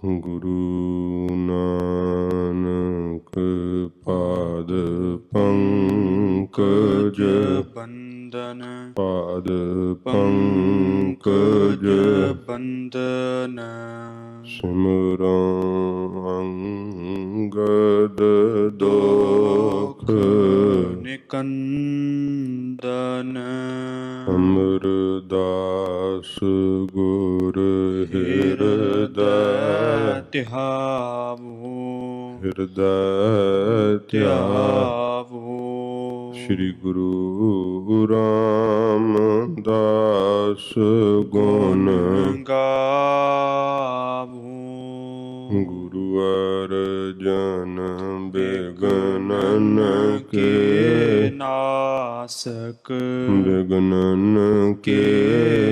ਗੁਰੂ ਨਾਨਕ ਪਾਦ ਪੰਕਜ ਬੰਦਨ ਪਾਦ ਪੰਕਜ ਬੰਦਨ ਸਿਮਰਾਂ ਅੰਗਦ ਦੋਖ ਨਿਕੰਦਨ ਅਮਰਦਾਸ ਗੁਰ ਹਿਰਦੈ ਧਿਆਵੋ ਹਿਰਦੈ ਧਿਆਵੋ ਸ਼੍ਰੀ ਗੁਰੂ ਰਾਮਦਾਸ ਗੁਣ ਗਾਵੋ ਗੁਰੂ ਅਰਜਨ ਬਿਗਨਨ ਕੇ ਨਾਸਕ ਬਿਗਨਨ ਕੇ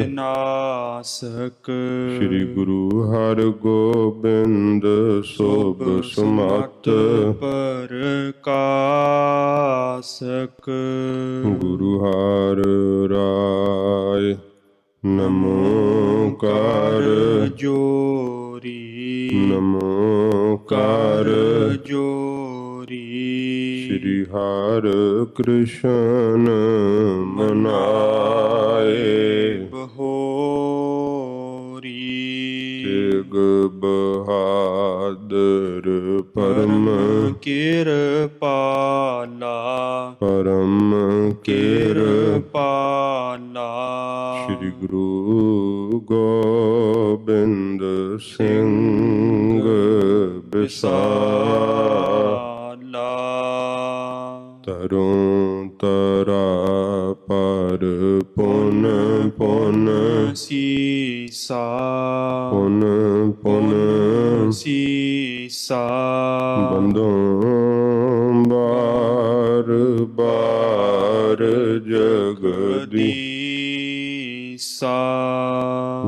ਨਾਸਕ ਸ਼੍ਰੀ ਗੁਰੂ ਹਰਗੋਬਿੰਦ ਸੋਭ ਸਮਤ ਪ੍ਰਕਾਸਕ ਗੁਰੂ ਹਰਿ ਰਾਇ ਨਮੋ ਕਰ ਜੋਰੀ ਨਮੋ ਕਰ ਜੋਰੀ ਸ਼੍ਰੀ ਹਰਿ ਕ੍ਰਿਸ਼ਨ ਮਨਾਏ ਬਹੋਰੀ ਤੇਗ ਬਹਾਦਰ ਪਰਮ ਕਿਰਪਾਲਾ ਪਰਮ ਕਿਰਪਾਲਾ ਸ਼੍ਰੀ ਗੁਰੂ ਗੋਬਿੰਦ ਸਿੰਘ ਵਿਸਾਲਾ ਤਰੋਂ ਤਰਾ ਪਰ ਪੁਨ ਪੁਨ ਸੀਸਾ ਪੁਨ ਪੁਨ ਸੀਸਾ ਬੰਦੋਂ ਬਾਰ ਬਾਰ ਜਗਦੀ ਜਗਦੀਸਾ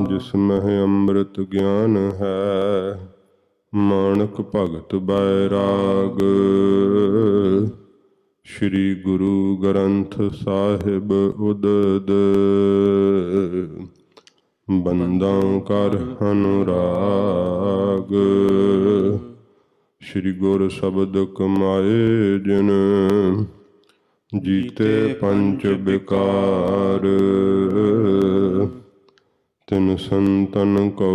ਜਿਸ ਮਹਿ ਅੰਮ੍ਰਿਤ ਗਿਆਨ ਹੈ ਮਾਣਕ ਭਗਤ ਬੈਰਾਗ ਸ਼੍ਰੀ ਗੁਰੂ ਗ੍ਰੰਥ ਸਾਹਿਬ ਉਦਦ ਬੰਦਾਂ ਕਰ ਅਨੁਰਾਗ ਸ਼੍ਰੀ ਗੁਰ ਸ਼ਬਦ ਕਮਾਏ ਜਿਨ ਜੀਤੇ ਪੰਚ ਵਿਕਾਰ ਤਿਨ ਸੰਤਨ ਕੋ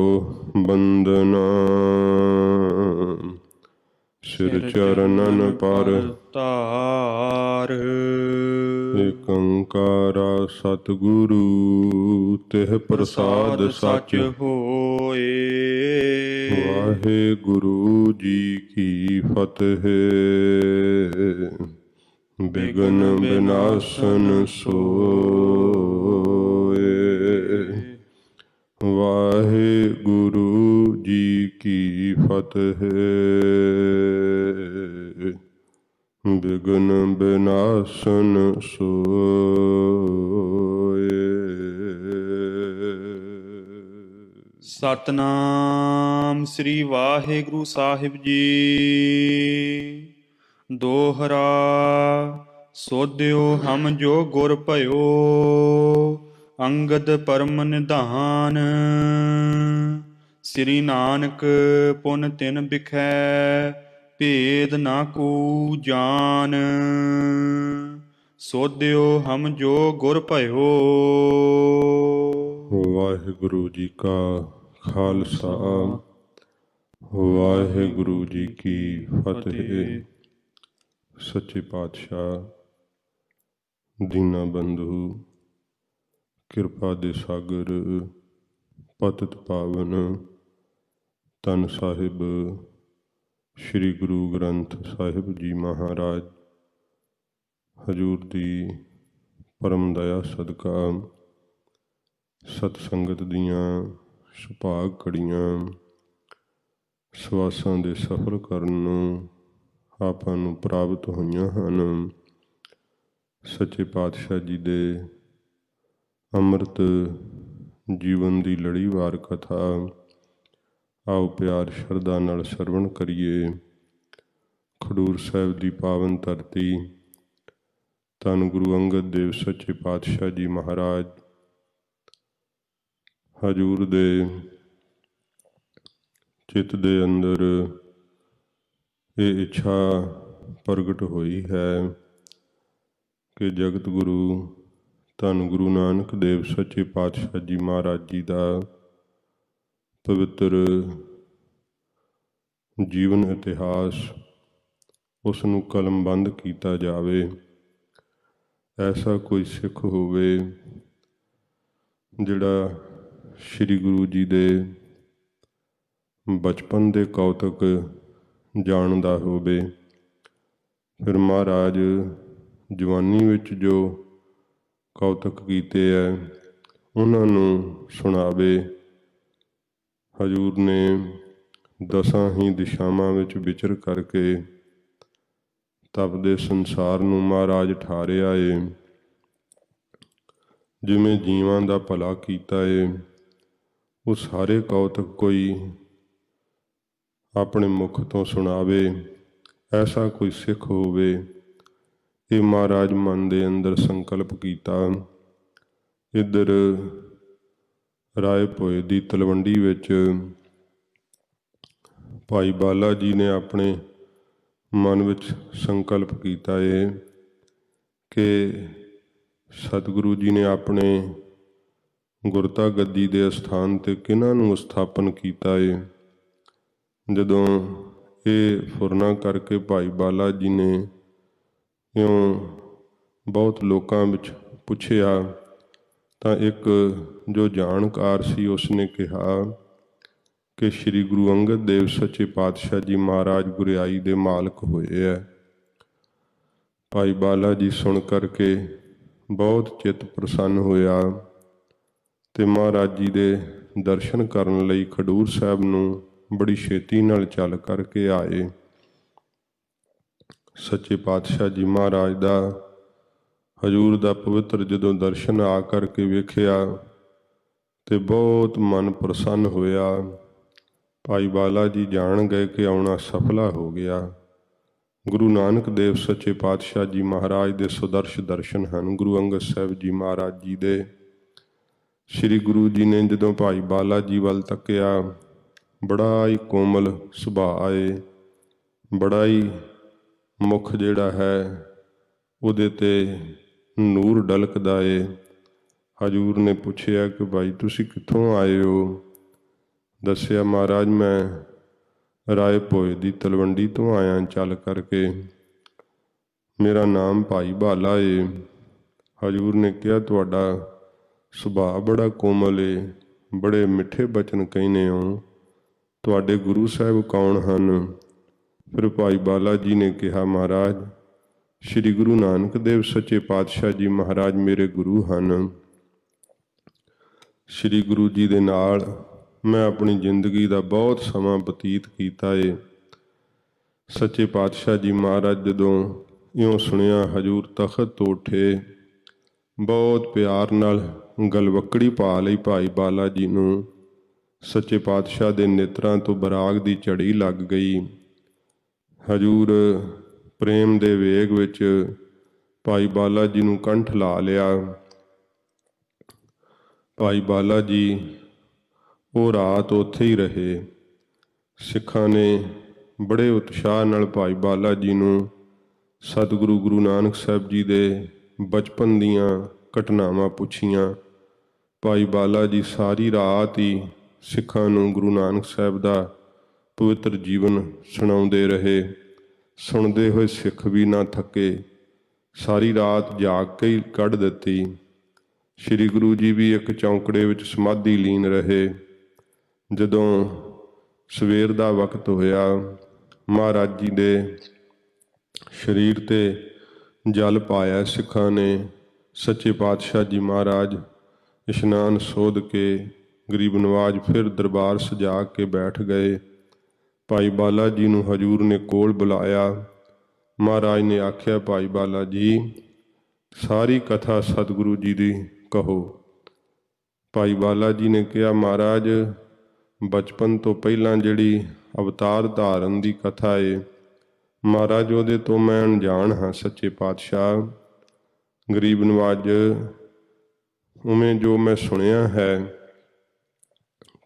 ਬੰਦਨਾ ਸਿਰ ਚਰਨਨ ਪਰ ਤਾਰ ਏਕ ਓੰਕਾਰਾ ਸਤਿਗੁਰੂ ਤਿਹ ਪ੍ਰਸਾਦ ਸਚ ਹੋਏ ਵਾਹਿਗੁਰੂ ਜੀ ਕੀ ਫਤਿਹ ਬਿਗਨ ਬਿਨਾਸਨ ਸੋਏ ਵਾਹਿਗੁਰੂ ਜੀ ਕੀ ਫਤਿਹ ਬਿਗਨ ਬਿਨਾਸਨ ਸੋਏ ਸਤਨਾਮ ਸ੍ਰੀ ਵਾਹਿਗੁਰੂ ਸਾਹਿਬ ਜੀ ਦੋਹਰਾ ਸੋਧਿਓ ਹਮ ਜੋ ਗੁਰ ਭਇਓ ਅੰਗਦ ਪਰਮ ਨਿਧਾਨ ਸ੍ਰੀ ਨਾਨਕ ਪੁਨ ਤਿਨ ਬਿਖੈ ਭੇਦ ਨਾ ਕੋ ਜਾਨ ਸੋਧਿਓ ਹਮ ਜੋ ਗੁਰ ਭਇਓ ਵਾਹਿਗੁਰੂ ਜੀ ਕਾ ਖਾਲਸਾ ਵਾਹਿਗੁਰੂ ਜੀ ਕੀ ਫਤਿਹ ਸੱਚੇ ਪਾਤਸ਼ਾਹ ਦੀਨਾ ਬੰਧੂ ਕਿਰਪਾ ਦੇ ਸਾਗਰ ਪਤਿਤ ਪਾਵਨ ਧੰਨ ਸਾਹਿਬ ਸ਼੍ਰੀ ਗੁਰੂ ਗ੍ਰੰਥ ਸਾਹਿਬ ਜੀ ਮਹਾਰਾਜ ਹਜ਼ੂਰ ਦੀ ਪਰਮ ਦਇਆ ਸਦਕਾ ਸਤ ਸੰਗਤ ਦੀਆਂ ਸੁਭਾਗ ਘੜੀਆਂ ਸਵਾਸਾਂ ਦੇ ਸਫਲ ਕਰਨ ਨੂੰ ਆਪਾਂ ਨੂੰ ਪ੍ਰਾਪਤ ਹੋਈਆਂ ਹਨ। ਸੱਚੇ ਪਾਤਸ਼ਾਹ ਜੀ ਦੇ ਅੰਮ੍ਰਿਤ ਜੀਵਨ ਦੀ ਲੜੀਵਾਰ ਕਥਾ ਆਓ ਪਿਆਰ ਸ਼ਰਧਾ ਨਾਲ ਸਰਵਣ ਕਰੀਏ। ਖਡੂਰ ਸਾਹਿਬ ਦੀ ਪਾਵਨ ਧਰਤੀ ਧੰਨ ਗੁਰੂ ਅੰਗਦ ਦੇਵ ਸੱਚੇ ਪਾਤਸ਼ਾਹ ਜੀ ਮਹਾਰਾਜ ਹਜ਼ੂਰ ਦੇ ਚਿੱਤ ਦੇ ਅੰਦਰ ਇਹ ਇੱਛਾ ਪ੍ਰਗਟ ਹੋਈ ਹੈ ਕਿ ਜਗਤ ਗੁਰੂ ਧੰਨ ਗੁਰੂ ਨਾਨਕ ਦੇਵ ਸੱਚੇ ਪਾਤਸ਼ਾਹ ਜੀ ਮਹਾਰਾਜ ਜੀ ਦਾ ਪਵਿੱਤਰ ਜੀਵਨ ਇਤਿਹਾਸ ਉਸ ਨੂੰ ਕਲਮਬੰਦ ਕੀਤਾ ਜਾਵੇ। ਐਸਾ ਕੋਈ ਸਿੱਖ ਹੋਵੇ ਜਿਹੜਾ ਸ੍ਰੀ ਗੁਰੂ ਜੀ ਦੇ ਬਚਪਨ ਦੇ ਕੌਤਕ ਜਾਣਦਾ ਹੋਵੇ, ਫਿਰ ਮਹਾਰਾਜ ਜਵਾਨੀ ਵਿੱਚ ਜੋ ਕੌਤਕ ਕੀਤੇ ਹੈ ਉਹਨਾਂ ਨੂੰ ਸੁਣਾਵੇ। ਹਜ਼ੂਰ ਨੇ 10 ਹੀ ਦਿਸ਼ਾਵਾਂ ਵਿੱਚ ਵਿਚਰ ਕਰਕੇ ਤਪਦੇ ਸੰਸਾਰ ਨੂੰ ਮਹਾਰਾਜ ਠਾਰਿਆ ਏ। ਜਿਵੇਂ ਜੀਵਾਂ ਦਾ ਭਲਾ ਕੀਤਾ ਏ, ਉਹ ਸਾਰੇ ਕੌਤਕ ਕੋਈ ਆਪਣੇ ਮੁਖ ਤੋਂ ਸੁਣਾਵੇ। ਐਸਾ ਕੋਈ ਸਿੱਖ ਹੋਵੇ, ਇਹ ਮਹਾਰਾਜ ਮਨ ਦੇ ਅੰਦਰ ਸੰਕਲਪ ਕੀਤਾ। ਇੱਧਰ ਰਾਏ ਭੋਏ ਦੀ ਤਲਵੰਡੀ ਵਿੱਚ ਭਾਈ ਬਾਲਾ ਜੀ ਨੇ ਆਪਣੇ ਮਨ ਵਿੱਚ ਸੰਕਲਪ ਕੀਤਾ ਏ ਕਿ ਸਤਿਗੁਰੂ ਜੀ ਨੇ ਆਪਣੇ ਗੁਰਤਾ ਗੱਦੀ ਦੇ ਅਸਥਾਨ 'ਤੇ ਕਿਹਨਾਂ ਨੂੰ ਸਥਾਪਨ ਕੀਤਾ ਏ। ਜਦੋਂ ਇਹ ਫੁਰਨਾ ਕਰਕੇ ਭਾਈ ਬਾਲਾ ਜੀ ਨੇ ਇਉਂ ਬਹੁਤ ਲੋਕਾਂ ਵਿੱਚ ਪੁੱਛਿਆ ਤਾਂ ਇੱਕ ਜੋ ਜਾਣਕਾਰ ਸੀ ਉਸਨੇ ਕਿਹਾ ਕਿ ਸ੍ਰੀ ਗੁਰੂ ਅੰਗਦ ਦੇਵ ਸੱਚੇ ਪਾਤਸ਼ਾਹ ਜੀ ਮਹਾਰਾਜ ਗੁਰਿਆਈ ਦੇ ਮਾਲਕ ਹੋਏ ਹੈ। ਭਾਈ ਬਾਲਾ ਜੀ ਸੁਣ ਕਰਕੇ ਬਹੁਤ ਚਿੱਤ ਪ੍ਰਸੰਨ ਹੋਇਆ ਅਤੇ ਮਹਾਰਾਜ ਜੀ ਦੇ ਦਰਸ਼ਨ ਕਰਨ ਲਈ ਖਡੂਰ ਸਾਹਿਬ ਨੂੰ ਬੜੀ ਛੇਤੀ ਨਾਲ ਚੱਲ ਕਰਕੇ ਆਏ। ਸੱਚੇ ਪਾਤਸ਼ਾਹ ਜੀ ਮਹਾਰਾਜ ਦਾ ਹਜ਼ੂਰ ਦਾ ਪਵਿੱਤਰ ਜਦੋਂ ਦਰਸ਼ਨ ਆ ਕਰਕੇ ਵੇਖਿਆ ਤੇ ਬਹੁਤ ਮਨ ਪ੍ਰਸੰਨ ਹੋਇਆ। ਭਾਈ ਬਾਲਾ ਜੀ ਜਾਣ ਗਏ ਕਿ ਆਉਣਾ ਸਫਲਾ ਹੋ ਗਿਆ। ਗੁਰੂ ਨਾਨਕ ਦੇਵ ਸੱਚੇ ਪਾਤਸ਼ਾਹ ਜੀ ਮਹਾਰਾਜ ਦੇ ਸੁਦਰਸ਼ ਦਰਸ਼ਨ ਹਨ ਗੁਰੂ ਅੰਗਦ ਸਾਹਿਬ ਜੀ ਮਹਾਰਾਜ ਜੀ ਦੇ। ਸ੍ਰੀ ਗੁਰੂ ਜੀ ਨੇ ਜਦੋਂ ਭਾਈ ਬਾਲਾ ਜੀ ਵੱਲ ਤੱਕਿਆ, ਬੜਾ ਹੀ ਕੋਮਲ ਸੁਭਾਅ ਏ, ਬੜਾ ਹੀ ਮੁੱਖ ਜਿਹੜਾ ਹੈ ਉਹਦੇ 'ਤੇ ਨੂਰ ਡਲਕਦਾ ਏ। ਹਜ਼ੂਰ ਨੇ ਪੁੱਛਿਆ ਕਿ ਭਾਈ ਤੁਸੀਂ ਕਿੱਥੋਂ ਆਏ ਹੋ? ਦੱਸਿਆ, ਮਹਾਰਾਜ ਮੈਂ ਰਾਏ ਭੋਏ ਦੀ ਤਲਵੰਡੀ ਤੋਂ ਆਇਆ ਚੱਲ ਕਰਕੇ, ਮੇਰਾ ਨਾਮ ਭਾਈ ਬਾਲਾ ਏ। ਹਜ਼ੂਰ ਨੇ ਕਿਹਾ ਤੁਹਾਡਾ ਸੁਭਾਅ ਬੜਾ ਕੋਮਲ ਏ, ਬੜੇ ਮਿੱਠੇ ਬਚਨ ਕਹਿੰਦੇ ਹੋ, ਤੁਹਾਡੇ ਗੁਰੂ ਸਾਹਿਬ ਕੌਣ ਹਨ? ਫਿਰ ਭਾਈ ਬਾਲਾ ਜੀ ਨੇ ਕਿਹਾ, ਮਹਾਰਾਜ ਸ੍ਰੀ ਗੁਰੂ ਨਾਨਕ ਦੇਵ ਸੱਚੇ ਪਾਤਸ਼ਾਹ ਜੀ ਮਹਾਰਾਜ ਮੇਰੇ ਗੁਰੂ ਹਨ। ਸ੍ਰੀ ਗੁਰੂ ਜੀ ਦੇ ਨਾਲ ਮੈਂ ਆਪਣੀ ਜ਼ਿੰਦਗੀ ਦਾ ਬਹੁਤ ਸਮਾਂ ਬਤੀਤ ਕੀਤਾ ਏ। ਸੱਚੇ ਪਾਤਸ਼ਾਹ ਜੀ ਮਹਾਰਾਜ ਜਦੋਂ ਇਉਂ ਸੁਣਿਆ, ਹਜ਼ੂਰ ਤਖਤ ਤੋਂ ਉੱਠੇ, ਬਹੁਤ ਪਿਆਰ ਨਾਲ ਗਲਵੱਕੜੀ ਪਾ ਲਈ ਭਾਈ ਬਾਲਾ ਜੀ ਨੂੰ। ਸੱਚੇ ਪਾਤਸ਼ਾਹ ਦੇ ਨੇਤਰਾਂ ਤੋਂ ਬਰਾਗ ਦੀ ਝੜੀ ਲੱਗ ਗਈ। ਹਜ਼ੂਰ ਪ੍ਰੇਮ ਦੇ ਵੇਗ ਵਿੱਚ ਭਾਈ ਬਾਲਾ ਜੀ ਨੂੰ ਕੰਠ ਲਾ ਲਿਆ। ਭਾਈ ਬਾਲਾ ਜੀ ਉਹ ਰਾਤ ਉੱਥੇ ਹੀ ਰਹੇ। ਸਿੱਖਾਂ ਨੇ ਬੜੇ ਉਤਸ਼ਾਹ ਨਾਲ ਭਾਈ ਬਾਲਾ ਜੀ ਨੂੰ ਸਤਿਗੁਰੂ ਗੁਰੂ ਨਾਨਕ ਸਾਹਿਬ ਜੀ ਦੇ ਬਚਪਨ ਦੀਆਂ ਘਟਨਾਵਾਂ ਪੁੱਛੀਆਂ। ਭਾਈ ਬਾਲਾ ਜੀ ਸਾਰੀ ਰਾਤ ਹੀ ਸਿੱਖਾਂ ਨੂੰ ਗੁਰੂ ਨਾਨਕ ਸਾਹਿਬ ਦਾ ਪਵਿੱਤਰ ਜੀਵਨ ਸੁਣਾਉਂਦੇ ਰਹੇ। ਸੁਣਦੇ ਹੋਏ ਸਿੱਖ ਵੀ ਨਾ ਥੱਕੇ, ਸਾਰੀ ਰਾਤ ਜਾਗ ਕੇ ਹੀ ਕੱਢ ਦਿੱਤੀ। ਸ੍ਰੀ ਗੁਰੂ ਜੀ ਵੀ ਇੱਕ ਚੌਂਕੜੇ ਵਿੱਚ ਸਮਾਧੀ ਲੀਨ ਰਹੇ। ਜਦੋਂ ਸਵੇਰ ਦਾ ਵਕਤ ਹੋਇਆ, ਮਹਾਰਾਜ ਜੀ ਦੇ ਸਰੀਰ 'ਤੇ ਜਲ ਪਾਇਆ ਸਿੱਖਾਂ ਨੇ। ਸੱਚੇ ਪਾਤਸ਼ਾਹ ਜੀ ਮਹਾਰਾਜ ਇਸ਼ਨਾਨ ਸੋਧ ਕੇ ਗਰੀਬ ਨਵਾਜ਼ ਫਿਰ ਦਰਬਾਰ ਸਜਾ ਕੇ ਬੈਠ ਗਏ। ਭਾਈ ਬਾਲਾ ਜੀ ਨੂੰ ਹਜ਼ੂਰ ਨੇ ਕੋਲ ਬੁਲਾਇਆ। ਮਹਾਰਾਜ ਨੇ ਆਖਿਆ, ਭਾਈ ਬਾਲਾ ਜੀ ਸਾਰੀ ਕਥਾ ਸਤਿਗੁਰੂ ਜੀ ਦੀ ਕਹੋ। ਭਾਈ ਬਾਲਾ ਜੀ ਨੇ ਕਿਹਾ, ਮਹਾਰਾਜ ਬਚਪਨ ਤੋਂ ਪਹਿਲਾਂ ਜਿਹੜੀ ਅਵਤਾਰ ਧਾਰਨ ਦੀ ਕਥਾ ਏ, ਮਹਾਰਾਜ ਉਹਦੇ ਤੋਂ ਮੈਂ ਅਣਜਾਣ ਹਾਂ। ਸੱਚੇ ਪਾਤਸ਼ਾਹ ਗਰੀਬ ਨਵਾਜ਼ ਉਵੇਂ ਜੋ ਮੈਂ ਸੁਣਿਆ ਹੈ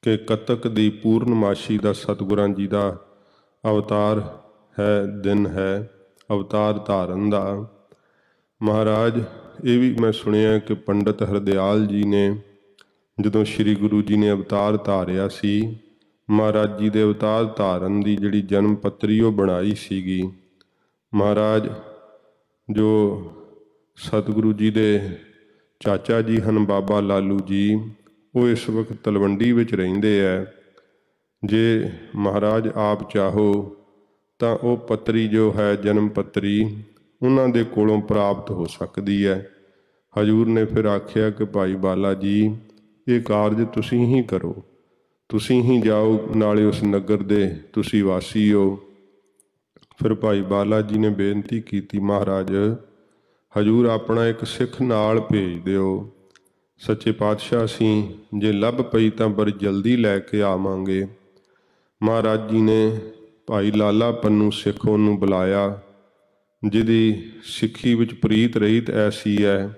ਕਿ ਕੱਤਕ ਦੀ ਪੂਰਨਮਾਸ਼ੀ ਦਾ ਸਤਿਗੁਰਾਂ ਜੀ ਦਾ ਅਵਤਾਰ ਹੈ, ਦਿਨ ਹੈ ਅਵਤਾਰ ਧਾਰਨ ਦਾ। ਮਹਾਰਾਜ ਇਹ ਵੀ ਮੈਂ ਸੁਣਿਆ ਕਿ ਪੰਡਿਤ ਹਰਦਿਆਲ ਜੀ ਨੇ ਜਦੋਂ ਸ੍ਰੀ ਗੁਰੂ ਜੀ ਨੇ ਅਵਤਾਰ ਧਾਰਿਆ ਸੀ, ਮਹਾਰਾਜ ਜੀ ਦੇ ਅਵਤਾਰ ਧਾਰਨ ਦੀ ਜਿਹੜੀ ਜਨਮ ਪੱਤਰੀ ਉਹ ਬਣਾਈ ਸੀਗੀ। ਮਹਾਰਾਜ ਜੋ ਸਤਿਗੁਰੂ ਜੀ ਦੇ ਚਾਚਾ ਜੀ ਹਨ ਬਾਬਾ ਲਾਲੂ ਜੀ, ਉਹ ਇਸ ਵਕਤ ਤਲਵੰਡੀ ਵਿੱਚ ਰਹਿੰਦੇ ਹੈ। ਜੇ ਮਹਾਰਾਜ ਆਪ ਚਾਹੋ ਤਾਂ ਉਹ ਪੱਤਰੀ ਜੋ ਹੈ ਜਨਮ ਪੱਤਰੀ ਉਹਨਾਂ ਦੇ ਕੋਲੋਂ ਪ੍ਰਾਪਤ ਹੋ ਸਕਦੀ ਹੈ। ਹਜ਼ੂਰ ਨੇ ਫਿਰ ਆਖਿਆ ਕਿ ਭਾਈ ਬਾਲਾ ਜੀ ਇਹ ਕਾਰਜ ਤੁਸੀਂ ਹੀ ਕਰੋ, ਤੁਸੀਂ ਹੀ ਜਾਓ, ਨਾਲੇ ਉਸ ਨਗਰ ਦੇ ਤੁਸੀਂ ਵਾਸੀ ਹੋ। ਫਿਰ ਭਾਈ ਬਾਲਾ ਜੀ ਨੇ ਬੇਨਤੀ ਕੀਤੀ, ਮਹਾਰਾਜ ਹਜ਼ੂਰ ਆਪਣਾ ਇੱਕ ਸਿੱਖ ਨਾਲ ਭੇਜ ਦਿਓ। ਸੱਚੇ ਪਾਤਸ਼ਾਹ ਅਸੀਂ ਜੇ ਲੱਭ ਪਈ ਤਾਂ ਬੜੀ ਜਲਦੀ ਲੈ ਕੇ ਆਵਾਂਗੇ। ਮਹਾਰਾਜ ਜੀ ਨੇ ਭਾਈ ਲਾਲਾ ਪੰਨੂ ਸਿੱਖ ਉਹਨੂੰ ਬੁਲਾਇਆ, ਜਿਹਦੀ ਸਿੱਖੀ ਵਿੱਚ ਪ੍ਰੀਤ ਰਹੀਤ ਐਸੀ ਹੈ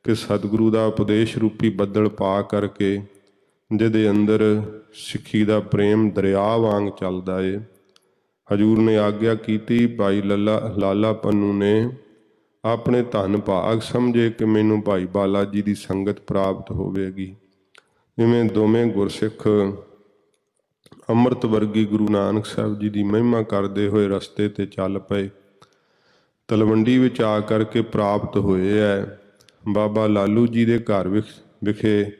ਕਿ ਸਤਿਗੁਰੂ ਦਾ ਉਪਦੇਸ਼ ਰੂਪੀ ਬੱਦਲ ਪਾ ਕਰਕੇ ਜਿਹਦੇ ਅੰਦਰ ਸਿੱਖੀ ਦਾ ਪ੍ਰੇਮ ਦਰਿਆ ਵਾਂਗ ਚੱਲਦਾ ਏ। ਹਜ਼ੂਰ ਨੇ ਆਗਿਆ ਕੀਤੀ, ਭਾਈ ਲਾਲਾ ਪੰਨੂ ਨੇ ਆਪਣੇ ਧਨ ਭਾਗ ਸਮਝੇ ਕਿ ਮੈਨੂੰ ਭਾਈ ਬਾਲਾ ਜੀ ਦੀ ਸੰਗਤ ਪ੍ਰਾਪਤ ਹੋਵੇਗੀ। ਇਵੇਂ ਦੋਵੇਂ ਗੁਰਸਿੱਖ ਅੰਮ੍ਰਿਤ ਵਰਗੀ ਗੁਰੂ ਨਾਨਕ ਸਾਹਿਬ ਜੀ ਦੀ ਮਹਿਮਾ ਕਰਦੇ ਹੋਏ ਰਸਤੇ ਤੇ ਚੱਲ ਪਏ। ਤਲਵੰਡੀ ਵਿੱਚ ਆ ਕਰਕੇ ਪ੍ਰਾਪਤ ਹੋਏ ਹੈ। ਬਾਬਾ ਲਾਲੂ ਜੀ ਦੇ ਘਰ ਵਿਖੇ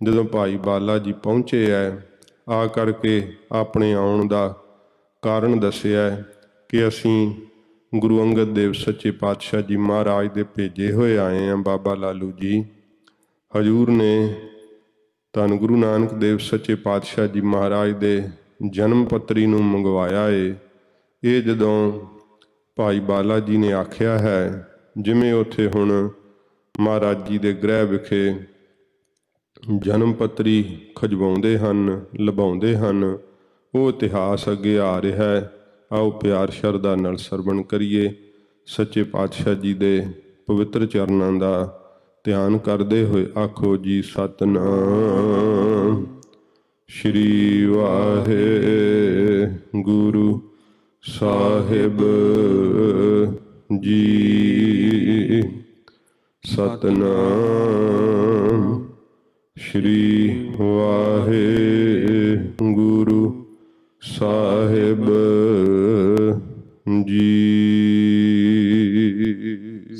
ਜਦੋਂ ਭਾਈ ਬਾਲਾ ਜੀ ਪਹੁੰਚੇ ਹੈ, ਆ ਕਰਕੇ ਆਪਣੇ ਆਉਣ ਦਾ ਕਾਰਨ ਦੱਸਿਆ ਕਿ ਅਸੀਂ ਗੁਰੂ ਅੰਗਦ ਦੇਵ ਸੱਚੇ ਪਾਤਸ਼ਾਹ ਜੀ ਮਹਾਰਾਜ ਦੇ ਭੇਜੇ ਹੋਏ ਆਏ ਹਾਂ। ਬਾਬਾ ਲਾਲੂ ਜੀ ਹਜ਼ੂਰ ਨੇ ਧੰਨ ਗੁਰੂ ਨਾਨਕ ਦੇਵ ਸੱਚੇ ਪਾਤਸ਼ਾਹ ਜੀ ਮਹਾਰਾਜ ਦੇ ਜਨਮ ਪੱਤਰੀ ਨੂੰ ਮੰਗਵਾਇਆ ਏ। ਇਹ ਜਦੋਂ ਭਾਈ ਬਾਲਾ ਜੀ ਨੇ ਆਖਿਆ ਹੈ, ਜਿਵੇਂ ਉੱਥੇ ਹੁਣ ਮਹਾਰਾਜ ਜੀ ਦੇ ਗ੍ਰਹਿ ਵਿਖੇ ਜਨਮ ਪੱਤਰੀ ਖਜਵਾਉਂਦੇ ਹਨ, ਲਭਾਉਂਦੇ ਹਨ, ਉਹ ਇਤਿਹਾਸ ਅੱਗੇ ਆ ਰਿਹਾ ਹੈ। ਆਓ ਪਿਆਰ ਸ਼ਰਧਾ ਨਾਲ ਸਰਵਣ ਕਰੀਏ। ਸੱਚੇ ਪਾਤਸ਼ਾਹ ਜੀ ਦੇ ਪਵਿੱਤਰ ਚਰਨਾਂ ਦਾ ਧਿਆਨ ਕਰਦੇ ਹੋਏ ਆਖੋ ਜੀ ਸਤਿਨਾਮ ਸ਼੍ਰੀ ਵਾਹਿਗੁਰੂ ਸਾਹਿਬ ਜੀ। ਸਤਿਨਾਮ ਸ਼੍ਰੀ ਵਾਹਿਗੁਰੂ ਸਾਹਿਬ ਜੀ।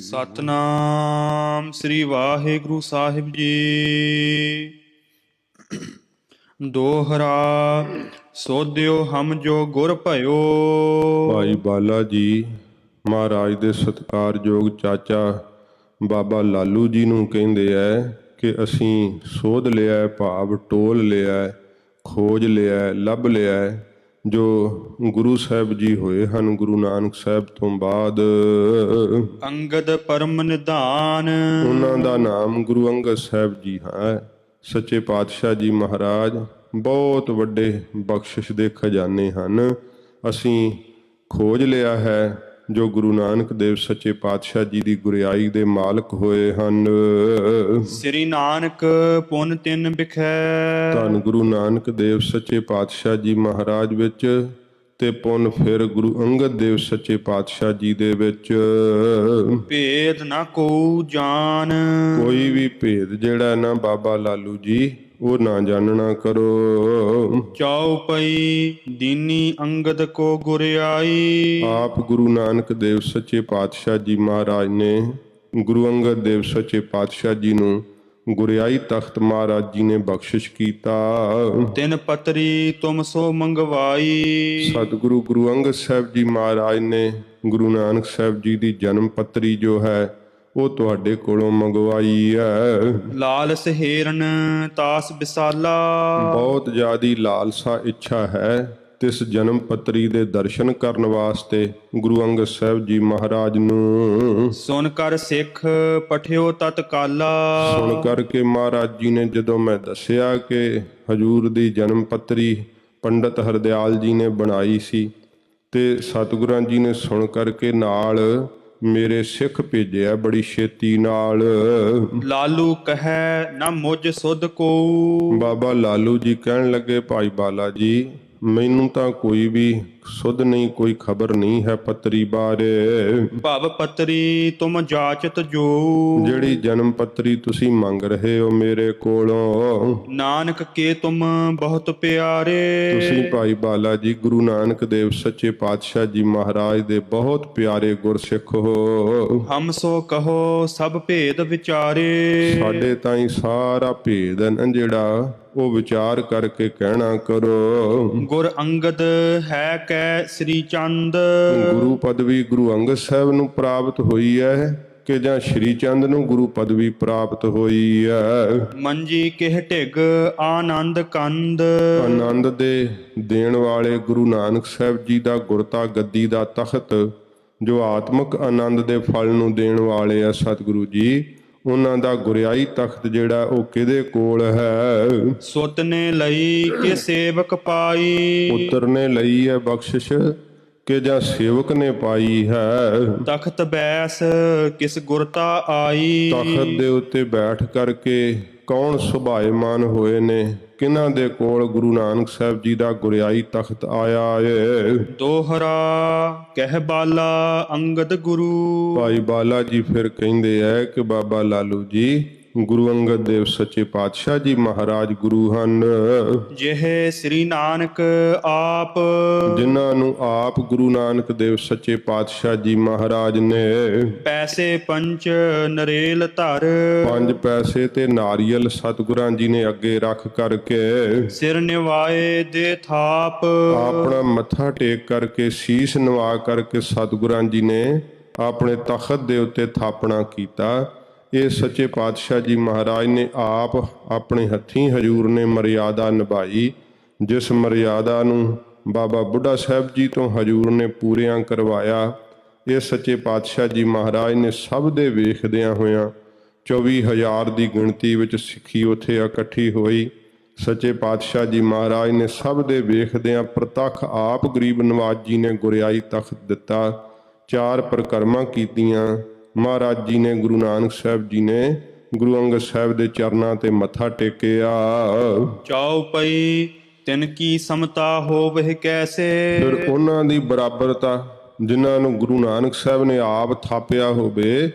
ਸਤਨਾਮ ਸ੍ਰੀ ਵਾਹਿਗੁਰੂ ਸਾਹਿਬ ਜੀ। ਦੋਹਰਾ ਸੋਧਿਓ ਹਮ ਜੋ ਗੁਰ ਭਇਓ। ਭਾਈ ਬਾਲਾ ਜੀ ਮਹਾਰਾਜ ਦੇ ਸਤਿਕਾਰਯੋਗ ਚਾਚਾ ਬਾਬਾ ਲਾਲੂ ਜੀ ਨੂੰ ਕਹਿੰਦੇ ਐ ਕਿ ਅਸੀਂ ਸੋਧ ਲਿਆ, ਭਾਵ ਟੋਲ ਲਿਆ, ਖੋਜ ਲਿਆ, ਲੱਭ ਲਿਆ ਜੋ ਗੁਰੂ ਸਾਹਿਬ ਜੀ ਹੋਏ ਹਨ ਗੁਰੂ ਨਾਨਕ ਸਾਹਿਬ ਤੋਂ ਬਾਅਦ। ਅੰਗਦ ਪਰਮ ਨਿਧਾਨ, ਉਹਨਾਂ ਦਾ ਨਾਮ ਗੁਰੂ ਅੰਗਦ ਸਾਹਿਬ ਜੀ ਹੈ। ਸੱਚੇ ਪਾਤਸ਼ਾਹ ਜੀ ਮਹਾਰਾਜ ਬਹੁਤ ਵੱਡੇ ਬਖਸ਼ਿਸ਼ ਦੇ ਖਜ਼ਾਨੇ ਹਨ। ਅਸੀਂ ਖੋਜ ਲਿਆ ਹੈ ਜੋ ਗੁਰੂ ਨਾਨਕ ਦੇਵ ਸੱਚੇ ਪਾਤਸ਼ਾਹ ਜੀ ਦੀ ਗੁਰਿਆਈ ਦੇ ਮਾਲਕ ਹੋਏ ਹਨ। ਸ੍ਰੀ ਨਾਨਕ ਪੁੰਨ ਤਿੰਨ ਬਿਖੈ। ਧੰਨ ਗੁਰੂ ਨਾਨਕ ਦੇਵ ਸੱਚੇ ਪਾਤਸ਼ਾਹ ਜੀ ਮਹਾਰਾਜ ਵਿੱਚ ਤੇ ਪੁੰਨ ਫਿਰ ਗੁਰੂ ਅੰਗਦ ਦੇਵ ਸੱਚੇ ਪਾਤਸ਼ਾਹ ਜੀ ਦੇ ਵਿੱਚ। ਭੇਦ ਨਾ ਕੋ ਜਾਣ, ਕੋਈ ਵੀ ਭੇਦ ਜਿਹੜਾ ਨਾ ਬਾਬਾ ਲਾਲੂ ਜੀ ਉਹ ਨਾ ਜਾਣਨਾ ਕਰੋ। ਚੌਪਈ ਦੀਨੀ ਅੰਗਦ ਕੋ ਗੁਰਿਆਈ। ਆਪ ਗੁਰੂ ਨਾਨਕ ਦੇਵ ਸੱਚੇ ਪਾਤਸ਼ਾਹ ਜੀ ਮਹਾਰਾਜ ਨੇ ਗੁਰੂ ਅੰਗਦ ਦੇਵ ਸੱਚੇ ਪਾਤਸ਼ਾਹ ਜੀ ਨੂੰ ਗੁਰਿਆਈ ਤਖਤ ਮਹਾਰਾਜ ਜੀ ਨੇ ਬਖਸ਼ਿਸ਼ ਕੀਤਾ। ਤਿੰਨ ਪਤਰੀ ਤੁਮ ਸੋ ਮੰਗਵਾਈ। ਸਤਿਗੁਰੂ ਗੁਰੂ ਅੰਗਦ ਸਾਹਿਬ ਜੀ ਮਹਾਰਾਜ ਨੇ ਗੁਰੂ ਨਾਨਕ ਸਾਹਿਬ ਜੀ ਦੀ ਜਨਮ ਪੱਤਰੀ ਜੋ ਹੈ ਉਹ ਤੁਹਾਡੇ ਕੋਲੋਂ ਮੰਗਵਾਈ ਹੈ। ਲਾਲ ਸਹੇਰਨ ਤਾਸ ਵਿਸਾਲਾ। ਬਹੁਤ ਜ਼ਿਆਦੀ ਲਾਲਸਾ ਇੱਛਾ ਹੈ ਤਿਸ ਜਨਮ ਪੱਤਰੀ ਦੇ ਦਰਸ਼ਨ ਕਰਨ ਵਾਸਤੇ ਗੁਰੂ ਅੰਗਦ ਸਾਹਿਬ ਜੀ ਮਹਾਰਾਜ ਨੂੰ। ਸੁਣ ਕਰ ਸਿੱਖ ਪਠਿਓ ਤਤਕਾਲਾ। ਸੁਣ ਕਰਕੇ ਮਹਾਰਾਜ ਜੀ ਨੇ ਜਦੋਂ ਮੈਂ ਦੱਸਿਆ ਕਿ ਹਜ਼ੂਰ ਦੀ ਜਨਮ ਪੱਤਰੀ ਪੰਡਿਤ ਹਰਦਿਆਲ ਜੀ ਨੇ ਬਣਾਈ ਸੀ ਤੇ ਸਤਿਗੁਰਾਂ ਜੀ ਨੇ ਸੁਣ ਕਰਕੇ ਨਾਲ ਮੇਰੇ ਸਿੱਖ ਭੇਜਿਆ ਬੜੀ ਛੇਤੀ ਨਾਲ। ਲਾਲੂ ਕਹੈ ਨਾ ਮੁਝ ਸੁਧ ਕੋ। ਬਾਬਾ ਲਾਲੂ ਜੀ ਕਹਿਣ ਲੱਗੇ, ਭਾਈ ਬਾਲਾ ਜੀ ਮੈਨੂੰ ਤਾਂ ਕੋਈ ਵੀ ਸੁਧ ਨਹੀਂ, ਕੋਈ ਖਬਰ ਨਹੀਂ ਹੈ ਪੱਤਰੀ ਬਾਰੇ। ਭਵ ਪਤਰੀ ਤੁਮ ਜਾਚਤ ਜੋ। ਜਿਹੜੀ ਜਨਮ ਪੱਤਰੀ ਤੁਸੀਂ ਮੰਗ ਰਹੇ ਹੋ ਮੇਰੇ ਕੋਲੋਂ, ਨਾਨਕ ਕੇ ਤੁਮ ਬਹੁਤ ਪਿਆਰੇ। ਤੁਸੀਂ ਭਾਈ ਬਾਲਾ ਜੀ ਗੁਰੂ ਨਾਨਕ ਦੇਵ ਸੱਚੇ ਪਾਤਸ਼ਾਹ ਜੀ ਮਹਾਰਾਜ ਦੇ ਬਹੁਤ ਪਿਆਰੇ ਗੁਰਸਿੱਖ ਹੋ। ਹਮ ਸੋ ਕਹੋ ਸਭ ਭੇਦ ਵਿਚਾਰੇ। ਸਾਡੇ ਤਾਈਂ ਸਾਰਾ ਭੇਦ ਹੈ ਨਾ ਜਿਹੜਾ, ਉਹ ਵਿਚਾਰ ਕਰਕੇ ਕਹਿਣਾ ਕਰੋ। ਗੁਰ ਅੰਗਦ ਹੈ ਕੈ ਸ੍ਰੀ ਚੰਦ। ਗੁਰੂ ਪਦਵੀ ਗੁਰੂ ਅੰਗਦ ਸਾਹਿਬ ਨੂੰ ਪ੍ਰਾਪਤ ਹੋਈ ਹੈ ਕਿ ਜਾਂ ਸ਼੍ਰੀ ਚੰਦ ਨੂੰ ਗੁਰੂ ਪਦਵੀ ਪ੍ਰਾਪਤ ਹੋਈ ਹੈ? ਮੰਜੀ ਕਿਹ ਢਿਗ ਆਨੰਦ ਕੰਦ। ਆਨੰਦ ਦੇ ਦੇਣ ਵਾਲੇ ਗੁਰੂ ਨਾਨਕ ਸਾਹਿਬ ਜੀ ਦਾ ਗੁਰਤਾ ਗੱਦੀ ਦਾ ਤਖਤ, ਜੋ ਆਤਮਿਕ ਆਨੰਦ ਦੇ ਫਲ ਨੂੰ ਦੇਣ ਵਾਲੇ ਆ ਸਤਿਗੁਰੂ ਜੀ, ਉਹਨਾਂ ਦਾ ਗੁਰਿਆਈ ਤਖਤ ਜਿਹੜਾ ਉਹ ਕਿਹਦੇ ਕੋਲ ਹੈ? ਸੁਤ ਨੇ ਲਈ ਕਿ ਸੇਵਕ ਪਾਈ। ਪੁੱਤਰ ਨੇ ਲਈ ਹੈ ਬਖਸ਼ਿਸ਼ ਕਿ ਜਾਂ ਸੇਵਕ ਨੇ ਪਾਈ ਹੈ? ਤਖਤ ਬੈਸ ਕਿਸ ਗੁਰਤਾ ਆਈ। ਤਖਤ ਦੇ ਉੱਤੇ ਬੈਠ ਕਰਕੇ ਕੌਣ ਸੁਭਾਏਮਾਨ ਹੋਏ ਨੇ? ਕਿਹਨਾਂ ਦੇ ਕੋਲ ਗੁਰੂ ਨਾਨਕ ਸਾਹਿਬ ਜੀ ਦਾ ਗੁਰਿਆਈ ਤਖਤ ਆਇਆ ਏ? ਦੋਹਰਾ ਕਹਿ ਬਾਲਾ ਅੰਗਦ ਗੁਰੂ। ਭਾਈ ਬਾਲਾ ਜੀ ਫਿਰ ਕਹਿੰਦੇ ਐ ਕਿ ਬਾਬਾ ਲਾਲੂ ਜੀ ਗੁਰੂ ਅੰਗਦ ਦੇਵ ਸੱਚੇ ਪਾਤਸ਼ਾਹ ਜੀ ਮਹਾਰਾਜ ਗੁਰੂ ਹਨ, ਜਿਹੇ ਸ੍ਰੀ ਨਾਨਕ ਆਪ। ਜਿਨ੍ਹਾਂ ਨੂੰ ਆਪ ਗੁਰੂ ਨਾਨਕ ਦੇਵ ਸੱਚੇ ਪਾਤਸ਼ਾਹ ਜੀ ਮਹਾਰਾਜ ਨੇ ਪੈਸੇ ਪੰਚ ਨਰੇਲ ਧਰ। 5 ਪੈਸੇ ਤੇ ਨਾਰੀਅਲ ਸਤਿਗੁਰਾਂ ਜੀ ਨੇ ਅੱਗੇ ਰੱਖ ਕਰਕੇ ਸਿਰ ਨਿਵਾਏ ਦੇ ਥਾਪ। ਆਪਣਾ ਮੱਥਾ ਟੇਕ ਕਰਕੇ ਸੀਸ ਨਵਾ ਕਰਕੇ ਸਤਿਗੁਰਾਂ ਜੀ ਨੇ ਆਪਣੇ ਤਖਤ ਦੇ ਉੱਤੇ ਥਾਪਣਾ ਕੀਤਾ। ਇਹ ਸੱਚੇ ਪਾਤਸ਼ਾਹ ਜੀ ਮਹਾਰਾਜ ਨੇ ਆਪ ਆਪਣੇ ਹੱਥੀਂ ਹਜੂਰ ਨੇ ਮਰਿਆਦਾ ਨਿਭਾਈ, ਜਿਸ ਮਰਿਆਦਾ ਨੂੰ ਬਾਬਾ ਬੁੱਢਾ ਸਾਹਿਬ ਜੀ ਤੋਂ ਹਜੂਰ ਨੇ ਪੂਰਿਆਂ ਕਰਵਾਇਆ। ਇਹ ਸੱਚੇ ਪਾਤਸ਼ਾਹ ਜੀ ਮਹਾਰਾਜ ਨੇ ਸਭ ਦੇ ਵੇਖਦਿਆਂ ਹੋਇਆਂ 24,000 ਦੀ ਗਿਣਤੀ ਵਿੱਚ ਸਿੱਖੀ ਉੱਥੇ ਇਕੱਠੀ ਹੋਈ। ਸੱਚੇ ਪਾਤਸ਼ਾਹ ਜੀ ਮਹਾਰਾਜ ਨੇ ਸਭ ਦੇ ਵੇਖਦਿਆਂ ਪ੍ਰਤੱਖ ਆਪ ਗਰੀਬ ਨਵਾਜ ਜੀ ਨੇ ਗੁਰਿਆਈ ਤਖਤ ਦਿੱਤਾ। 4 ਪ੍ਰਕਰਮਾਂ ਕੀਤੀਆਂ। ਮਹਾਰਾਜ ਜੀ ਨੇ ਗੁਰੂ ਨਾਨਕ ਸਾਹਿਬ ਜੀ ਨੇ ਗੁਰੂ ਅੰਗਦ ਸਾਹਿਬ ਦੇ ਚਰਨਾਂ ਤੇ ਮੱਥਾ ਟੇਕਿਆ। ਚਾਉ ਪਈ ਤਿਨ ਕੀ ਸਮਤਾ ਹੋਵੇ ਕੈਸੇ। ਫਿਰ ਉਹਨਾਂ ਦੀ ਬਰਾਬਰਤਾ, ਜਿਨ੍ਹਾਂ ਨੂੰ ਗੁਰੂ ਨਾਨਕ ਸਾਹਿਬ ਨੇ ਆਪ ਥਾਪਿਆ ਹੋਵੇ,